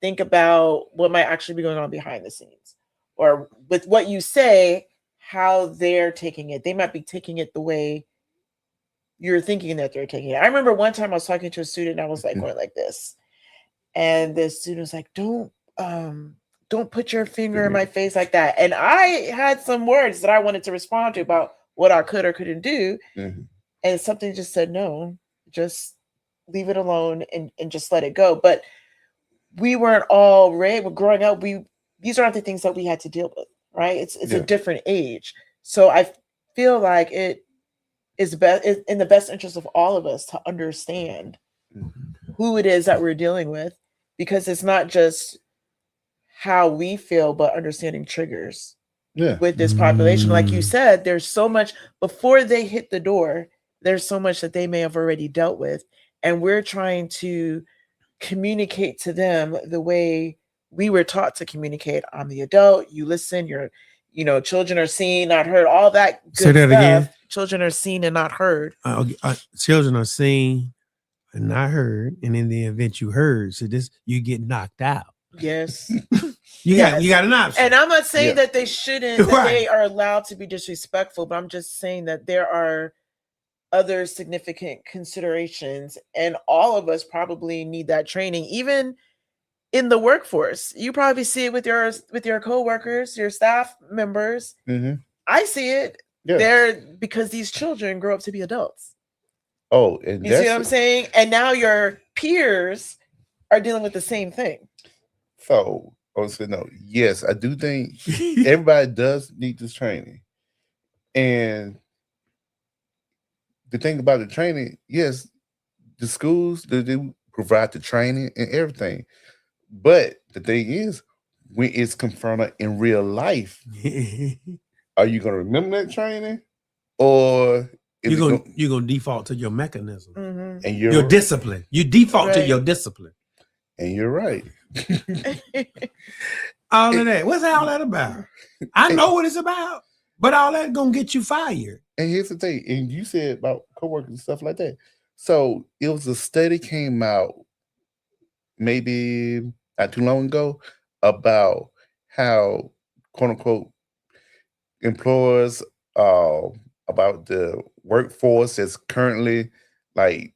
Think about what might actually be going on behind the scenes, or with what you say, how they're taking it. They might be taking it the way you're thinking that they're taking it. I remember one time I was talking to a student and I was like going like this, and the student was like, don't put your finger in my face like that. And I had some words that I wanted to respond to about what I could or couldn't do. And something just said, no, just leave it alone and just let it go. But we weren't all raised. Growing up, these aren't the things that we had to deal with, right? It's a different age. So I feel like it is in the best interest of all of us to understand who it is that we're dealing with, because it's not just how we feel, but understanding triggers with this population. Like you said, there's so much before they hit the door. There's so much that they may have already dealt with. And we're trying to communicate to them the way we were taught to communicate. I'm the adult, you listen, children are seen, not heard, all that good Say that stuff. again. Children are seen and not heard. Children are seen and not heard. And in the event you heard, so this, you get knocked out. Yes. You got an option. And I'm not saying that they shouldn't, that they are allowed to be disrespectful, but I'm just saying that there are other significant considerations, and all of us probably need that training, even in the workforce. You probably see it with your coworkers, your staff members. I see it there because these children grow up to be adults. Oh, and you see what I'm saying? And now your peers are dealing with the same thing. So, no, yes, I do think everybody does need this training. And the thing about the training, yes, the schools, they provide the training and everything. But the thing is, when it's confronted in real life, are you going to remember that training? Or you're gonna default to your mechanism and your discipline. You default to your discipline. And you're right. All of that. What's all that about? I know what it's about, but all that gonna get you fired. And here's the thing, and you said about coworkers and stuff like that. So it was a study came out maybe not too long ago about how, quote unquote, employers about the workforce that's currently like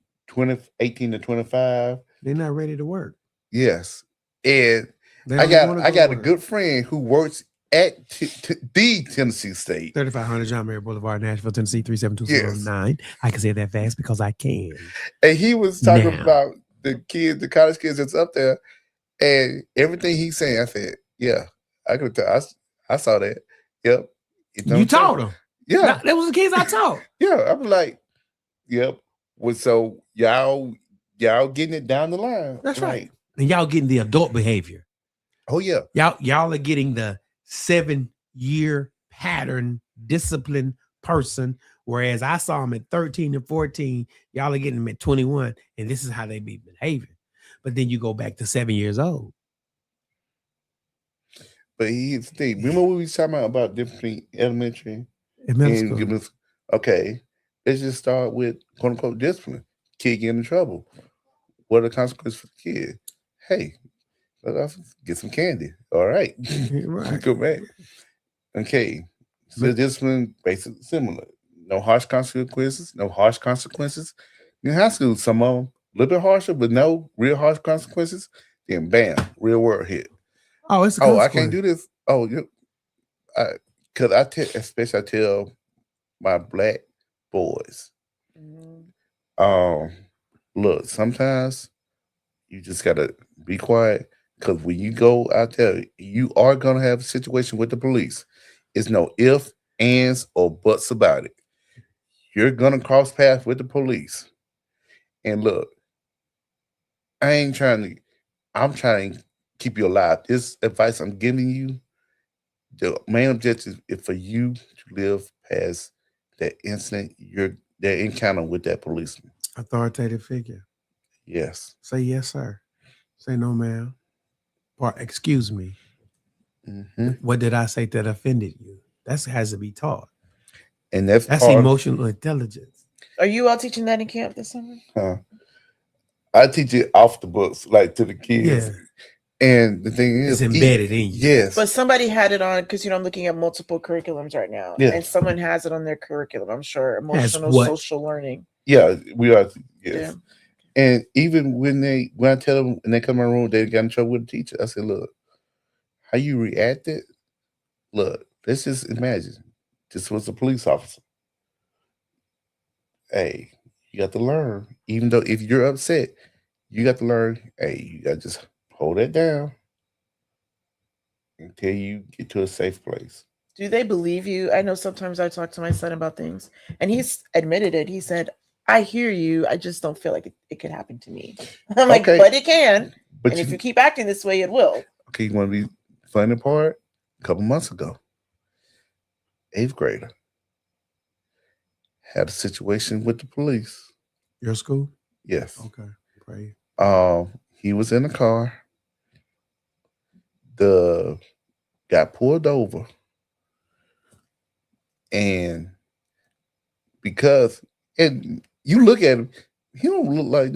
18 to 25. They're not ready to work. Yes. And They I don't wanna got go to a work. good friend who works at the Tennessee State. 3500 John Mary Boulevard, Nashville, Tennessee, 37209. I can say that fast because I can. And he was talking Now. about the kids, the college kids that's up there, and everything he's saying. I said, "Yeah, I could tell. I saw that. Yep, You taught them. Yeah, That was the kids I taught. yeah." I was like, "Yep." Well, so y'all getting it down the line. That's Like, right. And y'all getting the adult behavior. oh yeah, Y'all are getting the 7-year pattern discipline person. Whereas I saw them at 13 and 14, y'all are getting them at 21, and this is how they be behaving. But then you go back to 7 years old. but here's the thing. Remember what we was talking about difference between elementary In middle and school. giving us, okay, let's just start with quote unquote discipline. Kid get in trouble. What are the consequences for the kid? Hey, let's get some candy. All right. Right. Go back. Okay. So discipline basically similar. No harsh consequences. In high school, some of them a little bit harsher, but no real harsh consequences. Then bam, real world hit. Oh, it's a Oh, I consequence. can't do this. Oh, because I tell my black boys, look, sometimes you just gotta be quiet, because when you go out there, you are gonna have a situation with the police. It's no ifs, ands, or buts about it. You're gonna cross paths with the police. And look, I'm trying to keep you alive. This advice I'm giving you, the main objective is for you to live past that incident, that encounter with that policeman. Authoritative figure. Yes. Say yes, sir. Say no, ma'am. Or excuse me. Mhm. What did I say that offended you? That has to be taught. And that's That's part emotional intelligence. Are you all teaching that in camp this summer? I teach it off the books, like to the kids. Yeah. And the thing It's is, embedded in you. Yes. But somebody had it on, because I'm looking at multiple curriculums right now, Yeah. and someone has it on their curriculum. I'm sure emotional what? social learning. Yeah, we are. Yes. Yeah. And even when I tell them and they come in my room, they got in trouble with the teacher. I said, look, how you reacted? Look, let's just imagine this was a police officer. Hey, you got to learn. Even though if you're upset, you got to learn. Hey, you got to just hold that down until you get to a safe place. Do they believe you? I know sometimes I talk to my son about things, and he's admitted it. He said, I hear you. I just don't feel like it could happen to me. I'm like, Okay. but it can. But And if you keep acting this way, it will. okay, you want to be funny part? A couple months ago, 8th grader had a situation with the police. Your school? Yes. Okay. Pray. He was in a car. The got pulled over, and because and you look at him, he don't look like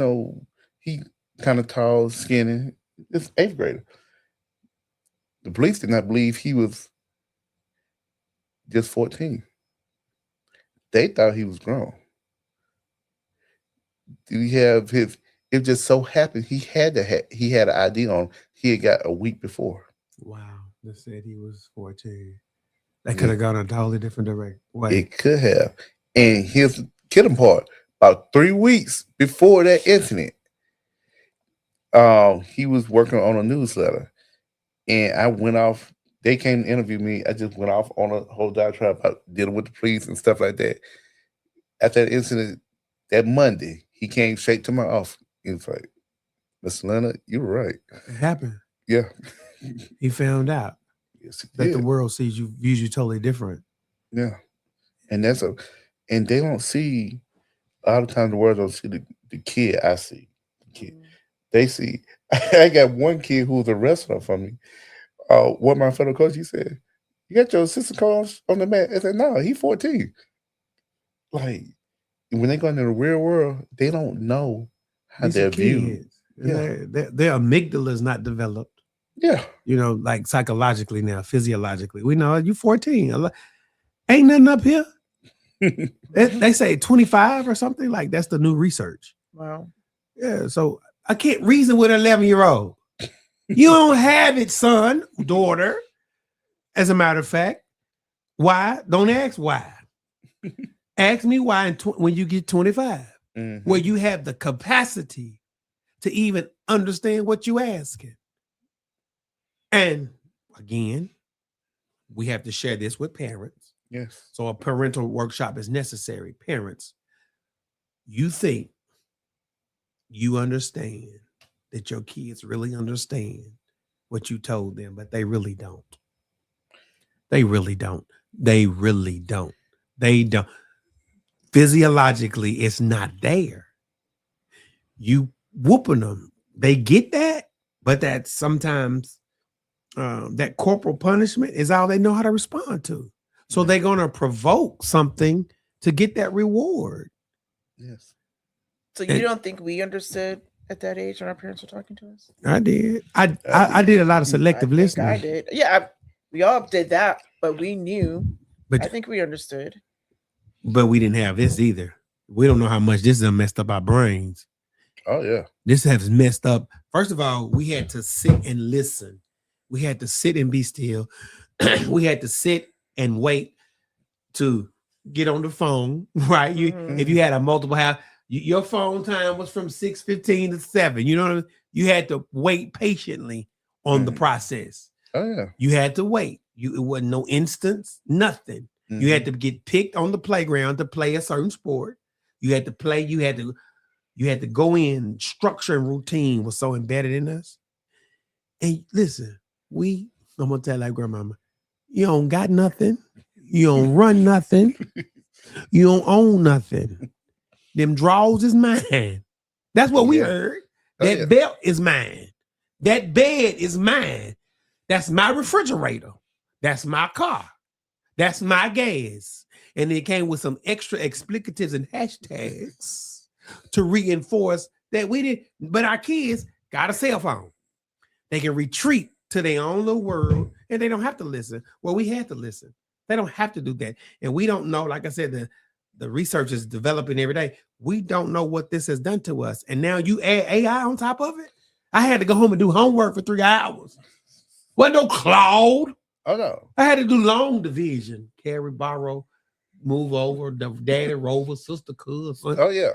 he kind of tall, skinny. It's 8th grader. The police did not believe he was just 14. They thought he was grown. Did he have his? It just so happened he had an ID on. He had got a week before. Wow. They said he was 14. That could have gone a totally different direction. It could have. And here's the kidding part. About 3 weeks before that incident, he was working on a newsletter. And I went off. They came to interview me. I just went off on a whole diatribe about dealing with the police and stuff like that. After that incident, that Monday, he came straight to my office. He was like, Mr. Leonard, you were right. It happened. Yeah. He found out Yes, that the world views you totally different. Yeah. And and they don't see, a lot of times the world don't see the kid I see. The kid. They see, I got one kid who was a wrestler for me. What my fellow coach, he said, you got your assistant coach on the mat? I said, no, he's 14. Like, when they go into the real world, they don't know how These they're are viewed. kids. Their amygdala is not developed. Yeah. Like psychologically now, physiologically. We know you 14. Ain't nothing up here. They say 25 or something. Like that's the new research. Wow. Yeah. So I can't reason with an 11-year-old. You don't have it, son, daughter. As a matter of fact, why? Don't ask why. Ask me why when you get 25, where you have the capacity to even understand what you're asking. And again, we have to share this with parents. Yes. So a parental workshop is necessary. Parents, you think you understand that your kids really understand what you told them, but they really don't. They really don't. They really don't. They don't. Physiologically, it's not there. You whooping them. They get that, but that sometimes that corporal punishment is all they know how to respond to. So they're going to provoke something to get that reward. Yes. So you don't think we understood at that age when our parents were talking to us? I did. I did a lot of selective listening. I did. Yeah, we all did that, but we knew. But I think we understood. But we didn't have this either. We don't know how much this has messed up our brains. Oh, yeah. This has messed up. First of all, we had to sit and listen. We had to sit and be still. We had to sit and wait to get on the phone, right? If you had a multiple house, your phone time was from 6:15 to 7. You know what I mean? You had to wait patiently on the process. Oh, yeah. You had to wait. It wasn't no instance, nothing. You had to get picked on the playground to play a certain sport. You had to play. You had to go in. Structure and routine was so embedded in us. And listen, I'm gonna tell like grandmama, you don't got nothing. You don't run nothing. You don't own nothing. Them drawers is mine. That's what we heard. That belt is mine. That bed is mine. That's my refrigerator. That's my car. That's my gas. And it came with some extra explicatives and hashtags to reinforce that we didn't. But our kids got a cell phone. They can retreat to their own little world and they don't have to listen. Well, we had to listen. They don't have to do that. And we don't know, like I said, the research is developing every day. We don't know what this has done to us. And now you add AI on top of it. I had to go home and do homework for 3 hours. Wasn't no Claude. Oh, no. I had to do long division. Carry, borrow, move over, the daddy, rover, sister, cousin. Oh, yeah.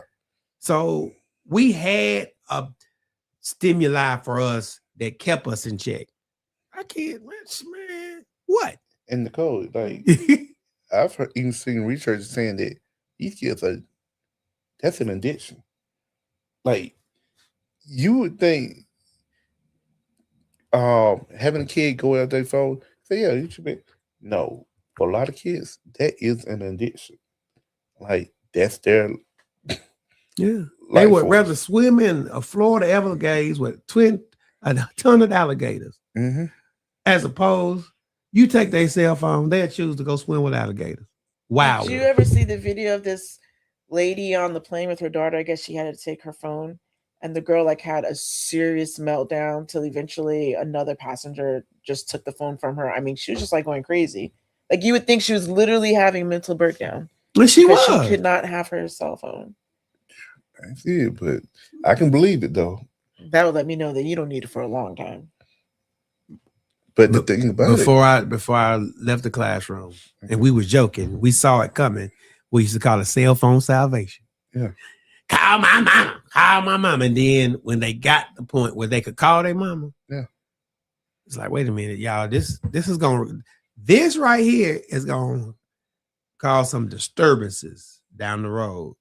So we had a stimuli for us that kept us in check. I can't, man, what? In the code, like, I've even seen research saying that these kids that's an addiction. Like, you would think having a kid go out their phone, say, yeah, you should be. No, for a lot of kids, that is an addiction. Like, that's their they would rather swim in a Florida Everglades with a ton of alligators as opposed you take their cell phone, they'll choose to go swim with alligators. Wow. Did you ever see the video of this lady on the plane with her daughter? I guess she had to take her phone. And the girl had a serious meltdown till eventually another passenger just took the phone from her. I mean, she was just going crazy. Like you would think she was literally having a mental breakdown. But she was. She could not have her cell phone. I see it, but I can believe it though. That would let me know that you don't need it for a long time. But the thing about before I left the classroom, and we was joking, we saw it coming. We used to call it cell phone salvation. Yeah. Call my mama. And then when they got the point where they could call their mama, it's like, wait a minute, y'all, this right here is gonna cause some disturbances down the road.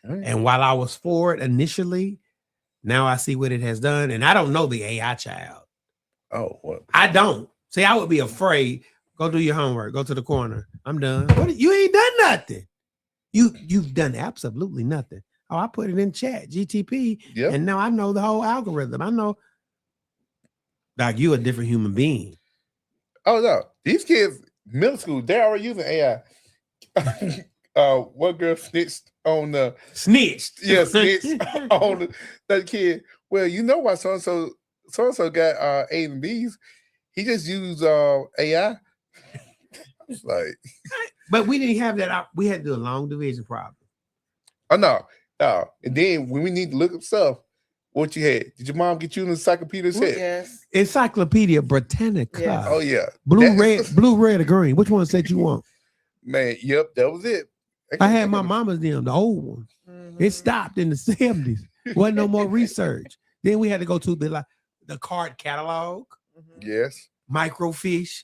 And while I was for it initially, now I see what it has done. And I don't know the AI child. Oh, what? I don't. See, I would be afraid. Go do your homework. Go to the corner. I'm done. You ain't done nothing. You've done absolutely nothing. Oh, I put it in chat, GTP, and now I know the whole algorithm. I know, like, you a different human being. Oh, no. These kids, middle school, they're already using AI. One girl snitched on the... Snitched? Yeah, snitched on that kid. Well, you know why so-and-so got A's and B's. He just used AI. It's like... But we didn't have that. We had to do a long division problem. Oh, no. And then when we need to look up stuff, What you had? Did your mom get you an encyclopedia set? Yes. Encyclopedia Britannica. Yes. Oh yeah. Blue, red, or green. Which one said you want? Man, yep, that was it. I had my mama's them, the old one. Mhm. It stopped in the 70s. Wasn't no more research. Then we had to go to the card catalog, Mhm. Yes. microfiche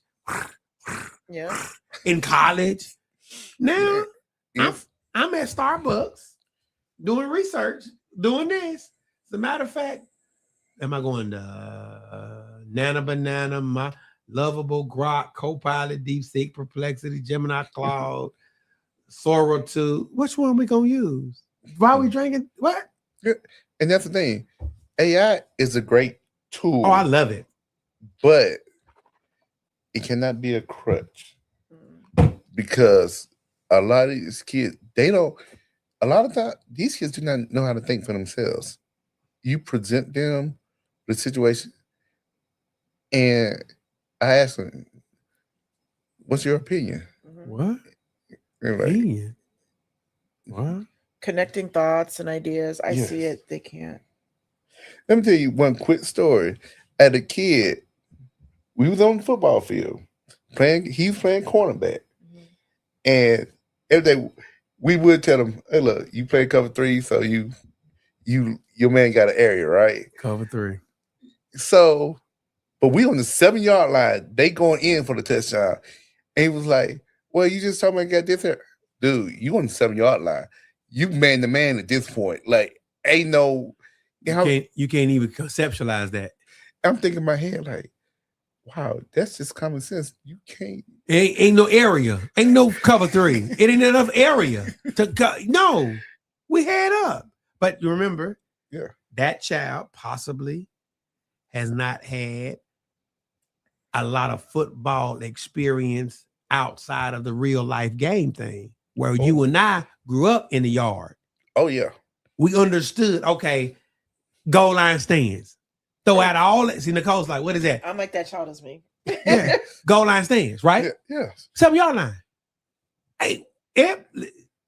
Yeah. in college. Now Yes. I'm at Starbucks doing research, doing this. As a matter of fact, am I going to Nana Banana, my Lovable Grok, Copilot, DeepSeek, Perplexity, Gemini Cloud, Sora 2? Which one we gonna use? Why are we drinking? What? And that's the thing. AI is a great tool. Oh, I love it. But it cannot be a crutch Mhm. because a lot of these kids, they don't. A lot of time, these kids do not know how to think for themselves. You present them the situation, and I ask them, "What's your opinion?" Mhm. What? They're like, Opinion. What? Connecting thoughts and ideas. I see Yes. it. They can't. Let me tell you one quick story. As a kid, we was on the football field playing. He was playing cornerback, Mhm. and every day we would tell him, "Hey, look, you play cover 3, so your man got an area, right?" Cover 3. So, but we on the 7-yard line. They going in for the touchdown, and he was like, "Well, you just told me I got this here, dude. You on the 7-yard line. You man the man at this point. Like, ain't no." You can't even conceptualize that. I'm thinking in my head like, wow, that's just common sense. You can't. Ain't no area. Ain't no cover 3. It ain't enough area to no. We had up. But you remember, Yeah. that child possibly has not had a lot of football experience outside of the real life game thing, where you and I grew up in the yard. Oh yeah. We understood, okay, goal line stands. Throw out all that. See, Nicole's like, what is that? I'm like that child is me. Yeah. Goal line stands, right? Yeah. 7-yard line. Hey,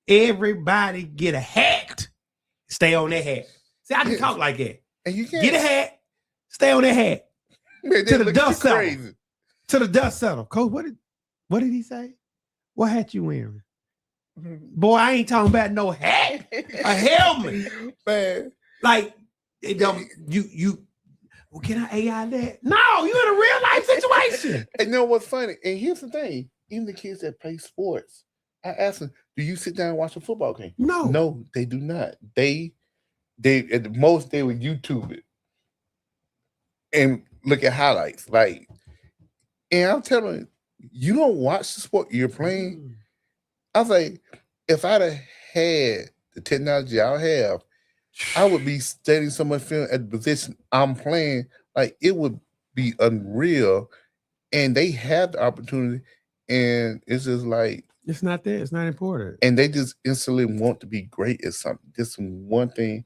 everybody get a hat. Stay on that hat. See, I can talk like that. And you can't Get a hat. Stay on that hat. Man, To the look dust settle. crazy. To the dust settle. Coach, what did he say? What hat you wearing? Boy, I ain't talking about no hat. A helmet. Man. Like, it don't, well, can I AI that? No, you're in a real life situation. And you know what's funny? And here's the thing: even the kids that play sports, I ask them, "Do you sit down and watch a football game?" No, they do not. They at the most they would YouTube it and look at highlights. Like, and I'm telling you don't watch the sport you're playing. I was like, if I'd have had the technology I have, I would be studying so much film at the position I'm playing. Like, it would be unreal. And they have the opportunity, and it's just like it's not there. It's not important. And they just instantly want to be great at something. Just one thing,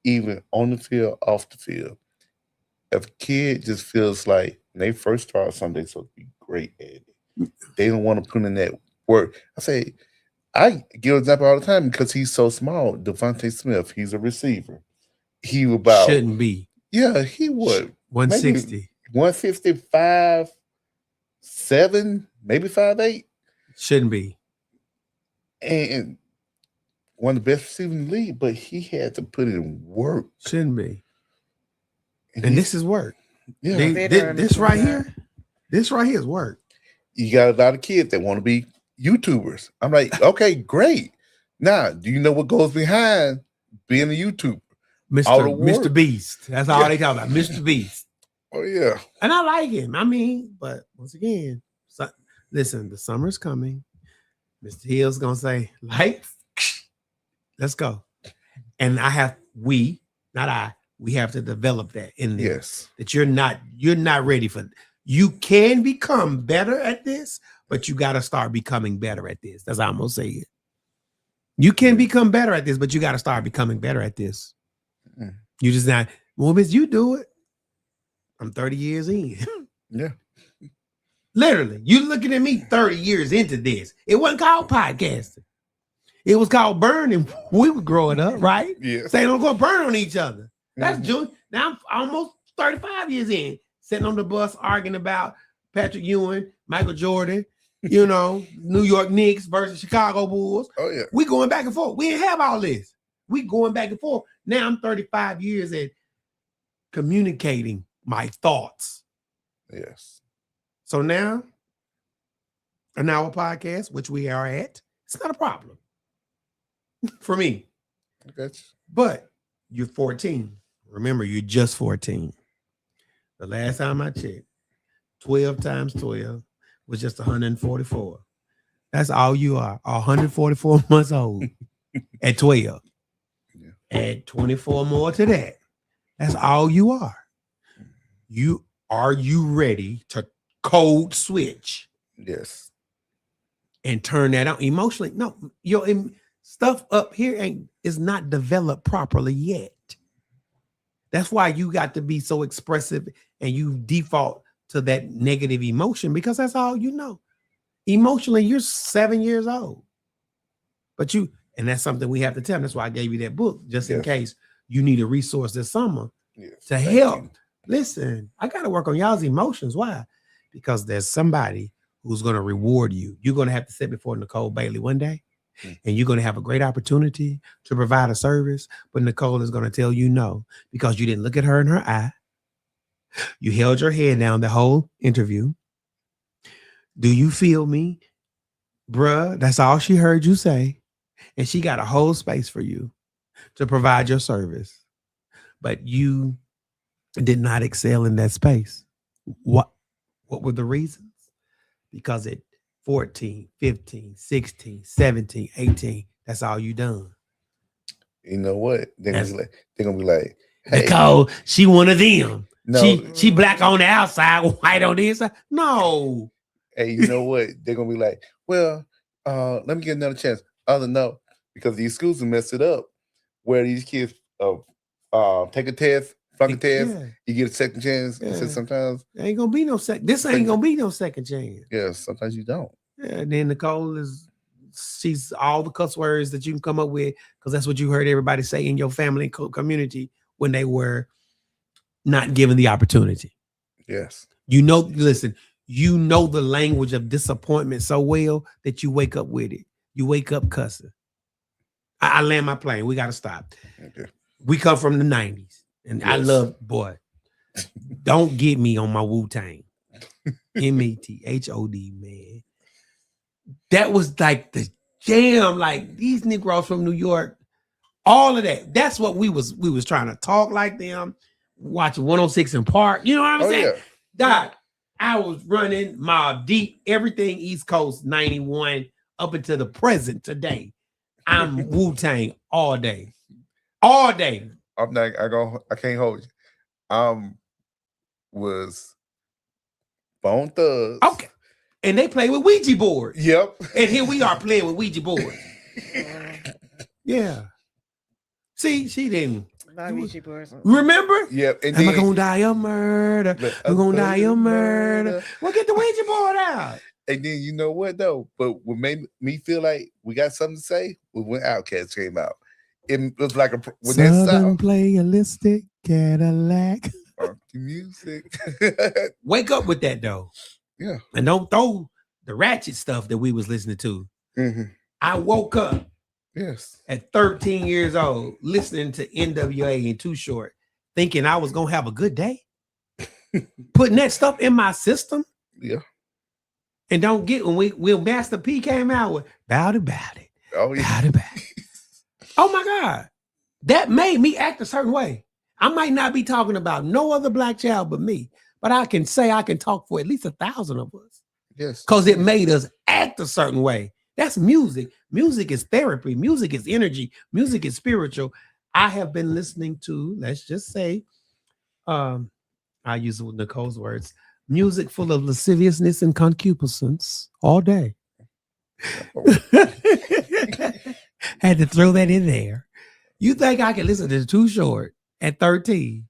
even on the field, off the field. If a kid just feels like when they first start something, they're supposed to be great at it. They don't want to put in that work. I give an example all the time because he's so small. Devontae Smith, he's a receiver. He about shouldn't be. Yeah, he would 160, 155, 7, maybe 5'8". Shouldn't be. And one of the best receivers in the league, but he had to put in work. Shouldn't be. And this is work. Yeah, this right here is work. You got a lot of kids that want to be YouTubers. I'm like, okay, great. Now, do you know what goes behind being a YouTuber? Mr. Beast. That's all they talk about. Mr. Beast. Oh, yeah. And I like him. I mean, but once again, listen, the summer's coming. Mr. Hill's gonna say, lights, let's go. And we have to develop that in there. Yes. That you're not ready for. You can become better at this, but you got to start becoming better at this. That's how I'm gonna say it. You can become better at this, but you got to start becoming better at this. You just not, well, miss, you do it. I'm 30 years in. Yeah. Literally, you looking at me 30 years into this. It wasn't called podcasting. It was called burning. We were growing up, right? Yeah. Saying don't go burn on each other. That's June. Now I'm almost 35 years in, sitting on the bus arguing about Patrick Ewing, Michael Jordan, New York Knicks versus Chicago Bulls. Oh yeah. We going back and forth. We didn't have all this. We going back and forth. Now I'm 35 years at communicating my thoughts. Yes. So now, an hour podcast, which we are at, it's not a problem for me. I got you. But you're 14. Remember, you're just 14. The last time I checked, 12 times 12 was just 144. That's all you are, 144 months old at 12. Yeah. Add 24 more to that. That's all you are. Are you ready to code switch? Yes. And turn that on emotionally? No, your stuff up here is not developed properly yet. That's why you got to be so expressive and you default to that negative emotion because that's all you know. Emotionally, you're 7 years old. And that's something we have to tell them. That's why I gave you that book, just in case you need a resource this summer to help. You. Listen, I got to work on y'all's emotions. Why? Because there's somebody who's going to reward you. You're going to have to sit before Nicole Bailey one day, and you're going to have a great opportunity to provide a service, but Nicole is going to tell you no because you didn't look at her in her eye. You held your head down the whole interview. Do you feel me? Bruh, that's all she heard you say. And she got a whole space for you to provide your service. But you did not excel in that space. What were the reasons? Because at 14, 15, 16, 17, 18, that's all you done. You know what? They're gonna be like, hey, Nicole, she one of them. No, she black on the outside, white on the inside. No. Hey, you know what? They're gonna be like, well, let me get another chance. Other no, because these schools have messed it up where these kids take a test, flunk a test, you get a second chance. So sometimes ain't gonna be no second. This ain't gonna be no second chance. Yeah, sometimes you don't. Yeah, and then Nicole she's all the cuss words that you can come up with because that's what you heard everybody say in your family and community when they were not given the opportunity. Yes. Listen, you know the language of disappointment so well that you wake up with it. You wake up cussing. I land my plane. We got to stop. Okay. We come from the 90s. And I love, don't get me on my Wu-Tang. METHOD, man. That was like the jam. Like these Negroes from New York, all of that. That's what we was trying to talk like them, watch 106 in Park. You know what I'm saying? Yeah. Doc, I was running Mobb Deep, everything East Coast 91 up until the present today. I'm Wu-Tang all day. All day. I'm not, I can't hold you. Was Bone Thugs. Okay. And they play with Ouija boards. Yep. And here we are playing with Ouija boards. Yeah. See, she didn't. Ouija boards. Remember? Yep. And Am I gonna die a murder? I'm gonna die a murder. Well, get the Ouija board out. And then you know what though? But what made me feel like we got something to say was when Outkast came out. It was like when Southern playalistic Cadillac. Music. Wake up with that though. Yeah. And don't throw the ratchet stuff that we was listening to. Mm-hmm. I woke up at 13 years old listening to NWA and Too Short, thinking I was gonna have a good day. Putting that stuff in my system. Yeah. And don't get when Master P came out with about it. Oh, yeah. About it. Oh my God. That made me act a certain way. I might not be talking about no other black child but me, but I can say I can talk for at least 1,000 of us. Yes. Because it made us act a certain way. That's music. Music is therapy. Music is energy. Music is spiritual. I have been listening to, let's just say, I use Nicole's words, music full of lasciviousness and concupiscence all day. Had to throw that in there. You think I can listen to Too Short at 13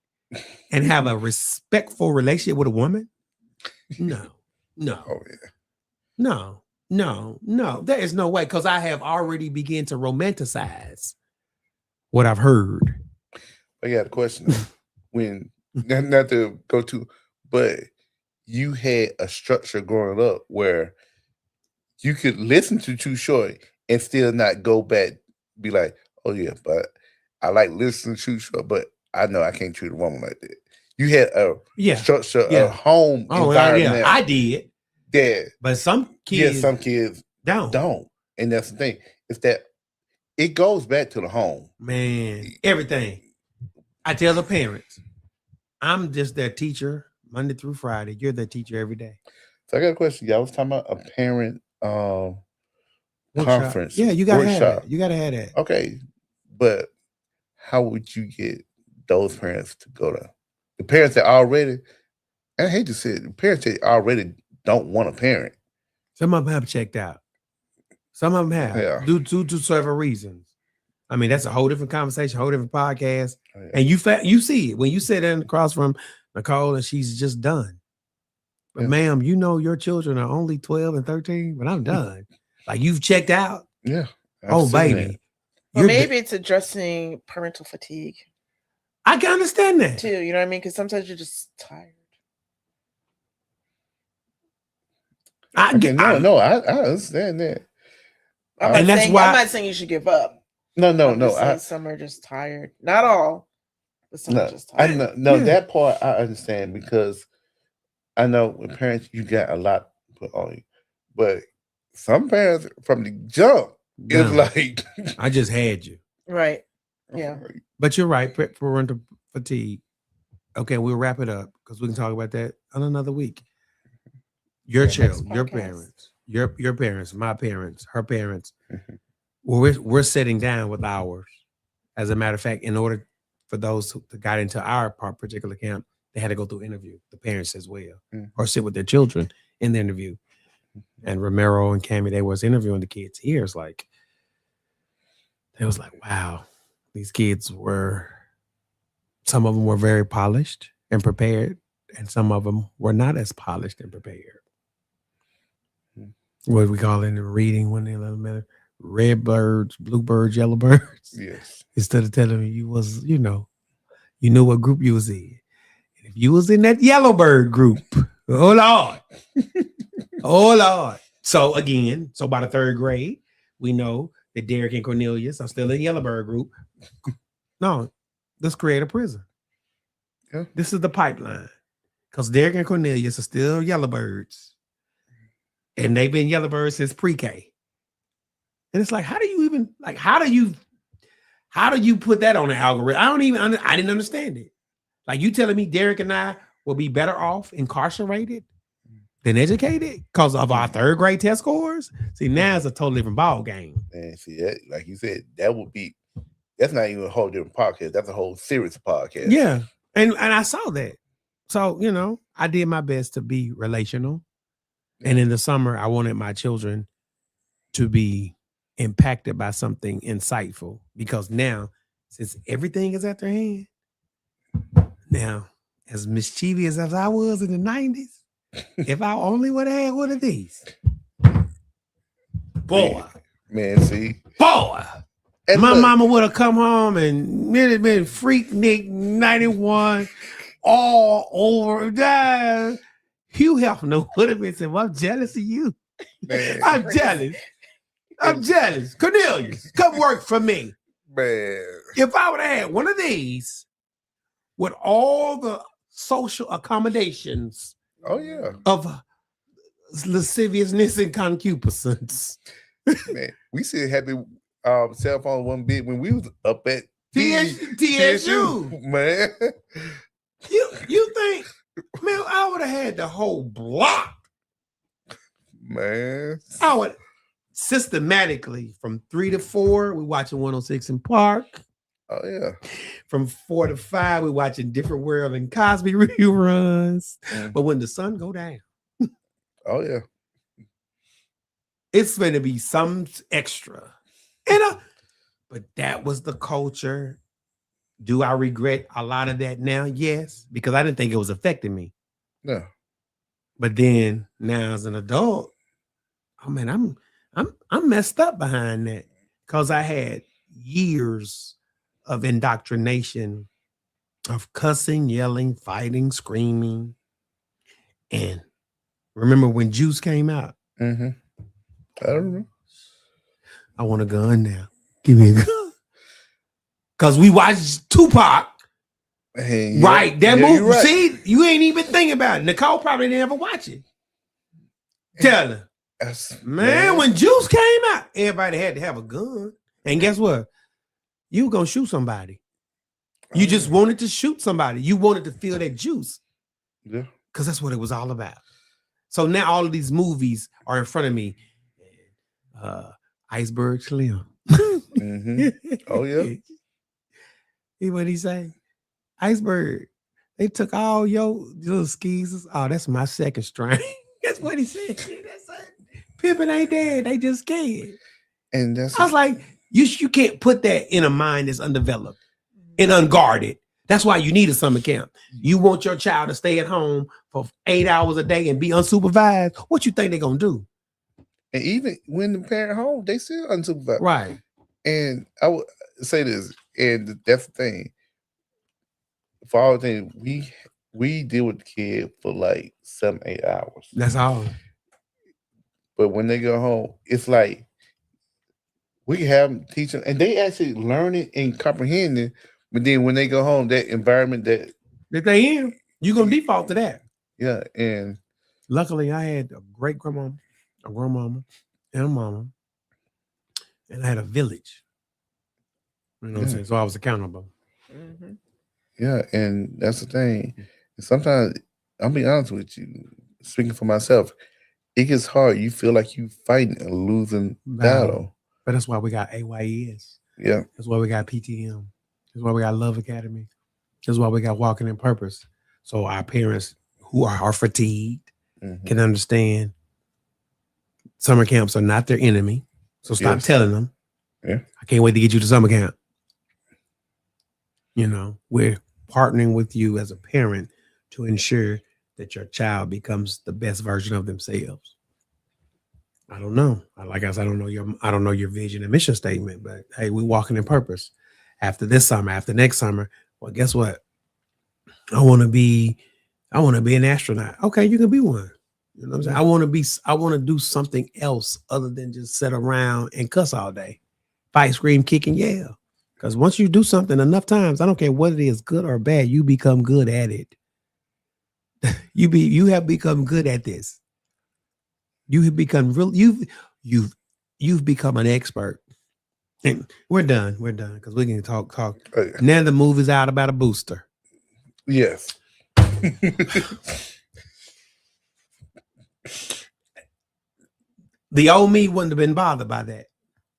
and have a respectful relationship with a woman? No. Oh, yeah. No. There is no way because I have already begun to romanticize what I've heard. I got a question. When not to go to, but you had a structure growing up where you could listen to Too Short and still not go back, be like, oh yeah, but I like listening to Too Short, but I know I can't treat a woman like that. You had a structure, a home environment. I did. That, but some kids, some kids don't, and that's the thing. Is that it goes back to the home, man. Everything. I tell the parents, I'm just their teacher Monday through Friday. You're their teacher every day. So I got a question. Y'all was talking about a parent conference. Yeah, you gotta have that. You gotta have that. Okay, but how would you get those parents to go to the parents that already? And I hate to say it, the parents that already don't want a parent. Some of them have checked out. Some of them have due to several reasons. I mean, that's a whole different conversation, whole different podcast. And you see it when you sit in across from Nicole and she's just done. But ma'am, you know your children are only 12 and 13, but I'm done. Like you've checked out. Yeah. Oh, baby. Well, maybe it's addressing parental fatigue. I can understand that too. You know what I mean? Because sometimes you're just tired. I understand that. I'm not saying you should give up. No. Some are just tired. Not all, but some are just tired. That part I understand because I know with parents you got a lot put on you, but some parents from the jump it's like I just had you. Right. Yeah. But you're right. Parental fatigue. Okay, we'll wrap it up because we can talk about that on another week. Your child, your parents, your parents, my parents, her parents. We're sitting down with ours. As a matter of fact, in order for those who got into our particular camp, they had to go through interview, the parents as well, or sit with their children in the interview. And Romero and Cammie, they was interviewing the kids here. It's like, they was like, wow, these kids some of them were very polished and prepared, and some of them were not as polished and prepared. What we call it in the reading when they let red birds, blue birds, yellow birds. Yes. Instead of telling me you was, you knew what group you was in. And if you was in that yellow bird group, oh Lord. Oh Lord. So again, by the third grade, we know that Derek and Cornelius are still in the yellow bird group. No, let's create a prison. Yeah. This is the pipeline. Because Derek and Cornelius are still yellow birds. And they've been yellow birds since pre-K. And it's like, how do you put that on the algorithm? I didn't understand it. Like you telling me Derek and I will be better off incarcerated than educated because of our third grade test scores? See, now it's a totally different ball game. And see that, like you said, that's not even a whole different podcast. That's a whole series podcast. Yeah. And I saw that. So, I did my best to be relational. And in the summer, I wanted my children to be impacted by something insightful because now, since everything is at their hand, now, as mischievous as I was in the 90s, if I only would have had one of these, boy, man, see, boy, and my mama would have come home and been Freak Nick 91 all over that. Hugh Hefner would have been saying, well, I'm jealous of you. Man. I'm jealous. Cornelius, come work for me. Man. If I would have had one of these with all the social accommodations of lasciviousness and concupiscence. Man, we still had the cell phone one bit when we was up at TSU. Man. You think, man, I would have had the whole block. Man. I would systematically from 3 to 4, we're watching 106 in Park. Oh, yeah. From 4 to 5, we're watching Different World and Cosby reruns. But when the sun go down. Oh, yeah. It's going to be some extra. But that was the culture. Do I regret a lot of that now? Yes, because I didn't think it was affecting me. No. But then now as an adult, oh man, I'm messed up behind that because I had years of indoctrination of cussing, yelling, fighting, screaming. And remember when Juice came out? Mm-hmm. I don't know. I want a gun now. Give me a gun. Because we watched Tupac. Hey, Right. That yeah, movie. you're right. See, you ain't even thinking about it. Nicole probably didn't ever watch it. Tell her. Man, when Juice came out, everybody had to have a gun. And guess what? You were going to shoot somebody. You just wanted to shoot somebody. You wanted to feel that juice. Yeah. Because that's what it was all about. So now all of these movies are in front of me. Iceberg Slim. Mm-hmm. Oh, yeah. Hear what he say? Iceberg. They took all your little skis. Oh, that's my second string. That's what he said. That's it. Pimpin' ain't dead. They just scared. And that's I was like, you can't put that in a mind that's undeveloped and unguarded. That's why you need a summer camp. You want your child to stay at home for 8 hours a day and be unsupervised. What you think they're gonna do? and even when the parent home, they still unsupervised. Right. And I would say this, and that's the thing. For all things, we deal with the kid for like 7-8 hours. That's all. But when they go home, it's like we have them teaching, and they actually learning and comprehending. But then when they go home, that environment that they in, you're gonna default to that. Yeah, and luckily I had a great grandmama, a grandmama, and a mama, and I had a village. You know what I'm saying? So I was accountable. Mm-hmm. Yeah, and that's the thing. Sometimes I'll be honest with you, speaking for myself, it gets hard. You feel like you fighting a losing battle. But that's why we got AYES. Yeah. That's why we got PTM. That's why we got Love Academy. That's why we got Walking in Purpose. So our parents who are fatigued can understand summer camps are not their enemy. So stop telling them. Yeah. I can't wait to get you to summer camp. You know, we're partnering with you as a parent to ensure that your child becomes the best version of themselves. I don't know. Like I said, I don't know your vision and mission statement, but hey, we're walking in purpose. After this summer, after next summer, well, guess what? I want to be an astronaut. Okay, you can be one. You know what I'm saying? I want to do something else other than just sit around and cuss all day. Fight, scream, kick, and yell. Because once you do something enough times, I don't care what it is, good or bad, you become good at it. You have become good at this. You have become real. You've become an expert. And we're done. We're done because we can talk. Now the movie's out about a booster. Yes. The old me wouldn't have been bothered by that.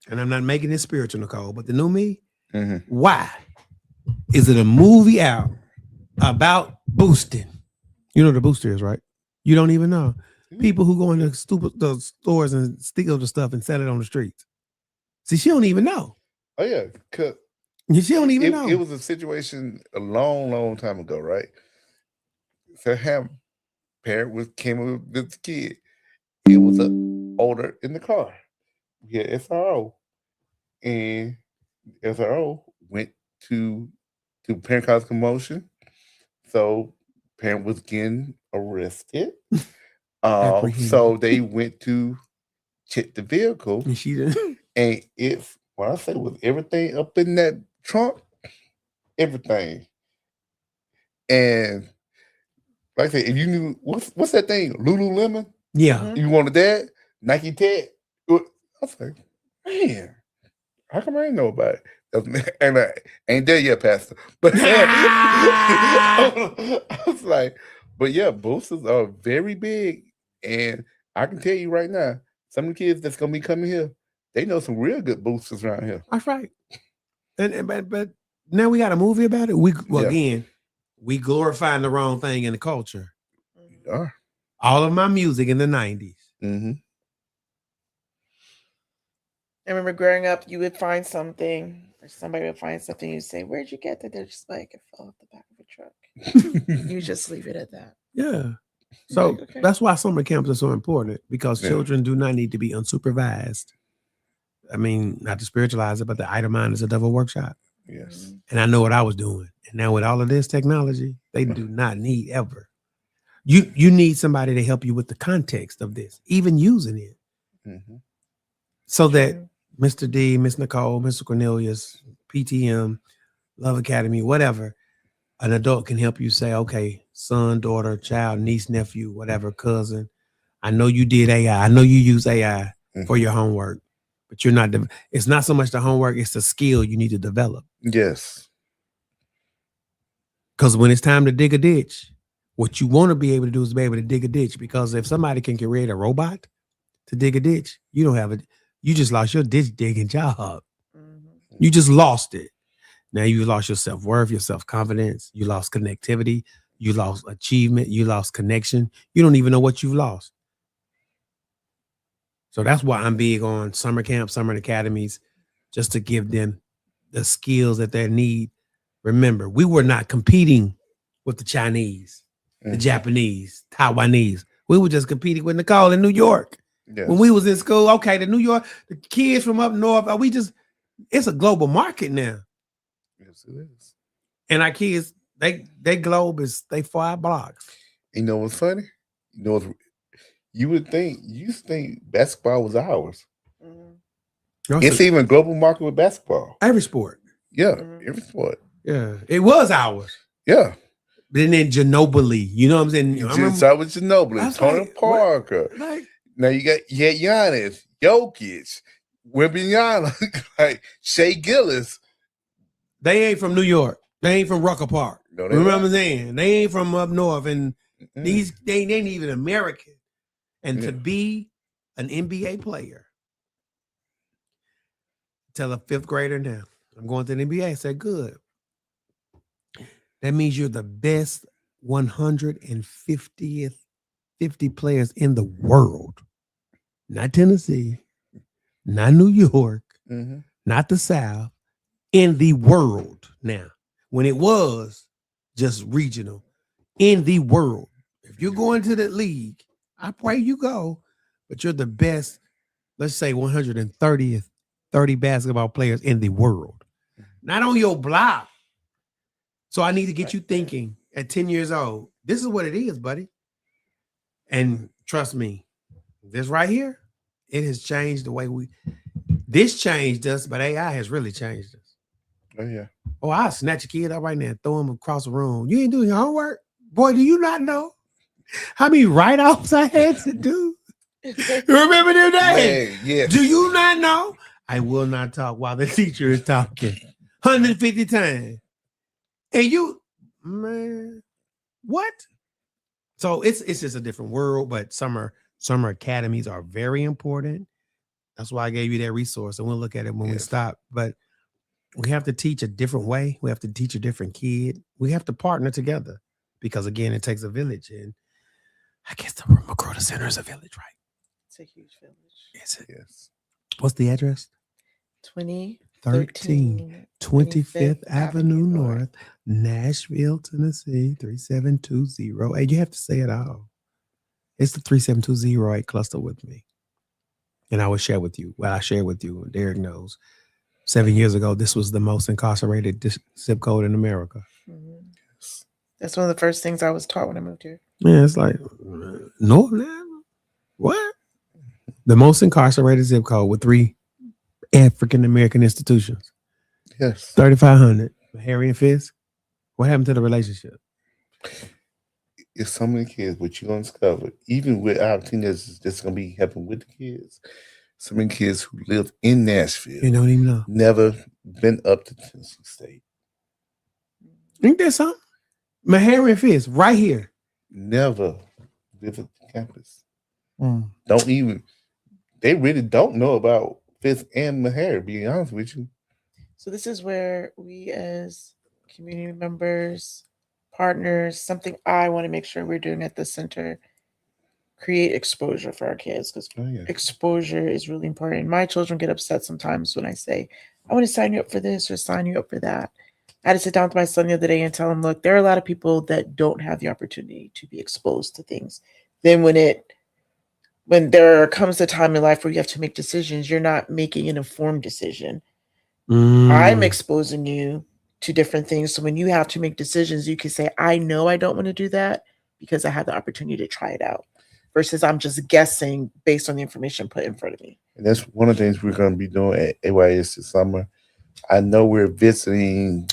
And I'm not making it spiritual, Nicole, but the new me, why is it a movie out about boosting? You know what a booster is, right? You don't even know. People who go into the stores and steal the stuff and sell it on the streets. See, she don't even know. Oh, yeah. Cause she don't even know. It was a situation a long, long time ago, right? So parent came with the kid. It was an older in the car. We had SRO. And SRO went to parent cause commotion. So parent was getting arrested. So they went to check the vehicle. And she didn't. And what I say was everything up in that trunk, everything. And like I said, if you knew what's that thing, Lululemon? Yeah. You wanted that? Nike Tech? I was like, man, how come I didn't know about it? And I ain't there yet, Pastor. But I was like, but yeah, boosters are very big. And I can tell you right now, some of the kids that's gonna be coming here, they know some real good boosters around here. That's right. But now we got a movie about it. Again, we glorifying the wrong thing in the culture. We are. All of my music in the 90s. Mm-hmm. I remember growing up, you would find something, or somebody would find something, you'd say, "Where'd you get that?" They're just like, "It fell off the back of a truck." You just leave it at that. Yeah. So that's why summer camps are so important, because children do not need to be unsupervised. I mean, not to spiritualize it, but the idle mind is a devil workshop. Yes. And I know what I was doing. And now with all of this technology, they do not need ever. You need somebody to help you with the context of this, even using it. Mm-hmm. So that Mr. D, Miss Nicole, Mr. Cornelius, PTM, Love Academy, whatever, an adult can help you say, okay, son, daughter, child, niece, nephew, whatever, cousin. I know you did AI. I know you use AI for your homework, but you're not. It's not so much the homework; it's the skill you need to develop. Yes. Because when it's time to dig a ditch, what you want to be able to do is be able to dig a ditch. Because if somebody can create a robot to dig a ditch, you don't have it. You just lost your ditch digging job. You just lost it. Now you lost your self-worth, your self-confidence. You lost connectivity. You lost achievement. You lost connection. You don't even know what you've lost. So that's why I'm big on summer camp, summer academies, just to give them the skills that they need. Remember, we were not competing with the Chinese, the Japanese, Taiwanese. We were just competing with Nicole in New York. Yes. When we was in school, okay, the kids from up north, it's a global market now. Yes, it is. And our kids, they globe is they 5 blocks. You know what's funny? You know what's, you used to think basketball was ours. It's even a global market with basketball. Every sport. Yeah, every sport. Yeah, it was ours. Yeah. But then Ginobili, you know what I'm saying? You just started with Ginobili, Tony Parker. Now you had Giannis, Jokic, Wembanyama, like Shea Gillis. They ain't from New York. They ain't from Rucker Park. No, remember what I'm saying? They ain't from up north, and they ain't even American. And to be an NBA player, tell a 5th grader now, I'm going to the NBA. I said, good. That means you're the best 50 players in the world. Not Tennessee, not New York, not the South, in the world now. When it was just regional, in the world. If you're going to the league, I pray you go, but you're the best, let's say 130 basketball players in the world. Not on your block. So I need to get you thinking at 10 years old, this is what it is, buddy. And trust me, this right here, it has changed the way this changed us, but AI has really changed us. Oh, yeah. Oh, I'll snatch a kid up right now and throw him across the room. You ain't doing your homework? Boy, do you not know how many write-offs I had to do? Remember them days? Yes. Do you not know? I will not talk while the teacher is talking. 150 times. And you, man, what? So it's just a different world, but summer academies are very important. That's why I gave you that resource, and we'll look at it when we stop. But we have to teach a different way. We have to teach a different kid. We have to partner together because, again, it takes a village. And I guess the Macrota Center is a village, right? It's a huge village. Is it? Yes. What's the address? 2013 25th Avenue North, Nashville, Tennessee, 3720. Hey, you have to say it all. It's the 37208 cluster with me. And I will share with you. Well, I share with you. Derek knows. 7 years ago, this was the most incarcerated zip code in America. That's one of the first things I was taught when I moved here. Yeah, it's like, no, man. What? The most incarcerated zip code with 3 African-American institutions. Yes. 3,500. Harry and Fisk. What happened to the relationship? It's so many kids, but you're going to discover, even with our teenagers, that's going to be happening with the kids. So many kids who live in Nashville. You don't even know. Never been up to Tennessee State. Ain't that something? Harry and Fisk, right here. Never visit the campus. They really don't know about Fisk and Meharry, being honest with you. So this is where we as community members, partners, something I want to make sure we're doing at the center, create exposure for our kids, because exposure is really important. My children get upset sometimes when I say, I want to sign you up for this or sign you up for that. I had to sit down with my son the other day and tell him, look, there are a lot of people that don't have the opportunity to be exposed to things. Then when there comes a time in life where you have to make decisions, you're not making an informed decision. I'm Mm. exposing you to different things. So when you have to make decisions, you can say, I know I don't want to do that because I had the opportunity to try it out. Versus I'm just guessing based on the information put in front of me. And that's one of the things we're going to be doing at AYES this summer. I know we're visiting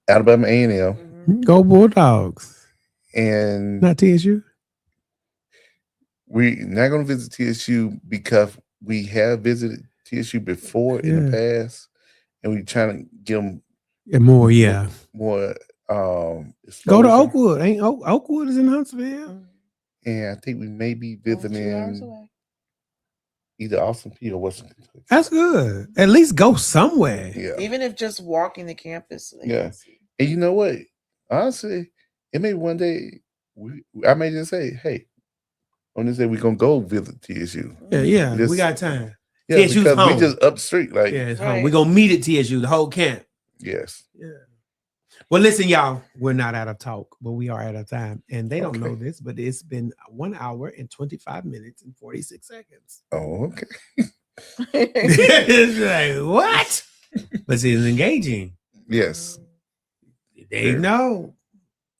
Alabama A&M, Go Bulldogs. and Not TSU. we're not going to visit TSU because we have visited TSU before in the past, and we're trying to give them more. Yeah. more Go to exposure. Oakwood. Ain't Oakwood is in Huntsville? And I think we may be Only 2 hours visiting away. either Austin P or Western Kentucky. That's good. At least go somewhere. Yeah. Even if just walking the campus. they Yeah. can see. And you know what? Honestly, it may one day I may just say, hey, on this day we're gonna go visit TSU. Yeah. Just- We got time. Yeah, TSU's because home. we just up the street. Like, Yeah, it's home. Right. We're gonna meet at TSU, the whole camp. yes. Yeah. Well, listen, y'all, we're not out of talk, but we are out of time. And they don't know Okay. this, but it's been 1 hour and 25 minutes and 46 seconds. Oh, okay. It's like, what? But see, it's engaging. Yes. They know.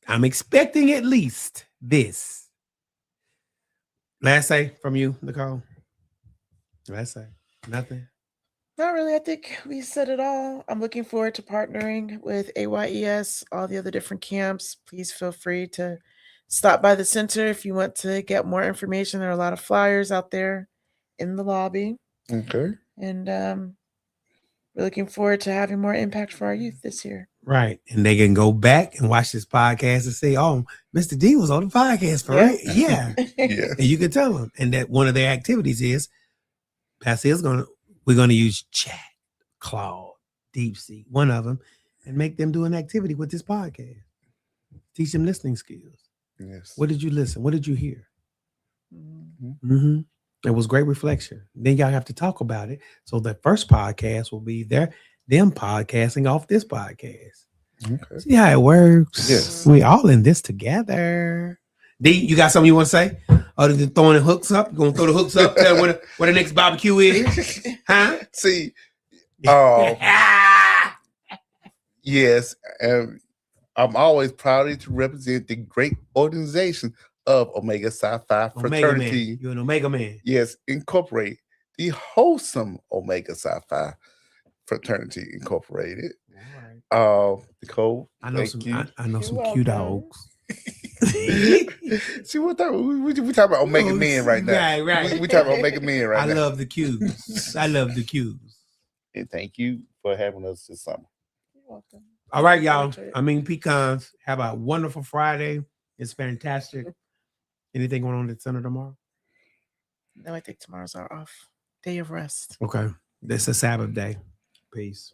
I'm expecting at least this. Last say from you, Nicole. Last say. Nothing. Not really. I think we said it all. I'm looking forward to partnering with AYES, all the other different camps. Please feel free to stop by the center if you want to get more information. There are a lot of flyers out there in the lobby. Okay. And we're looking forward to having more impact for our youth this year. Right. And they can go back and watch this podcast and say, oh, Mr. D was on the podcast for real. Yeah. Yeah. And you can tell them. And that one of their activities is we're gonna use chat, Claude, DeepSeek, one of them, and make them do an activity with this podcast. Teach them listening skills. Yes. What did you listen? What did you hear? Mhm. It was great reflection. Then y'all have to talk about it. So the first podcast will be them podcasting off this podcast. Okay. See how it works? Yes. We all in this together. D, you got something you want to say? Other than throwing the hooks up? You gonna throw the hooks up? Tell them where the next barbecue is? Huh? See, yes, and I'm always proud to represent the great organization of Omega Psi Phi Omega Fraternity. Man. You're an Omega Man. Yes, incorporate the wholesome Omega Psi Phi Fraternity Incorporated. All right. Nicole, I know thank you. I know You're some cute welcome. dogs. See, we talking about Omega Men right now. Right. We talking about Omega Men right I now. love the cues. I love the cues. And thank you for having us this summer. You're welcome. All right, y'all. Enjoy it. I mean, pecans. Have a wonderful Friday. It's fantastic. Anything going on at center tomorrow? No, I think tomorrow's our off day of rest. Okay. It's a Sabbath day. Peace.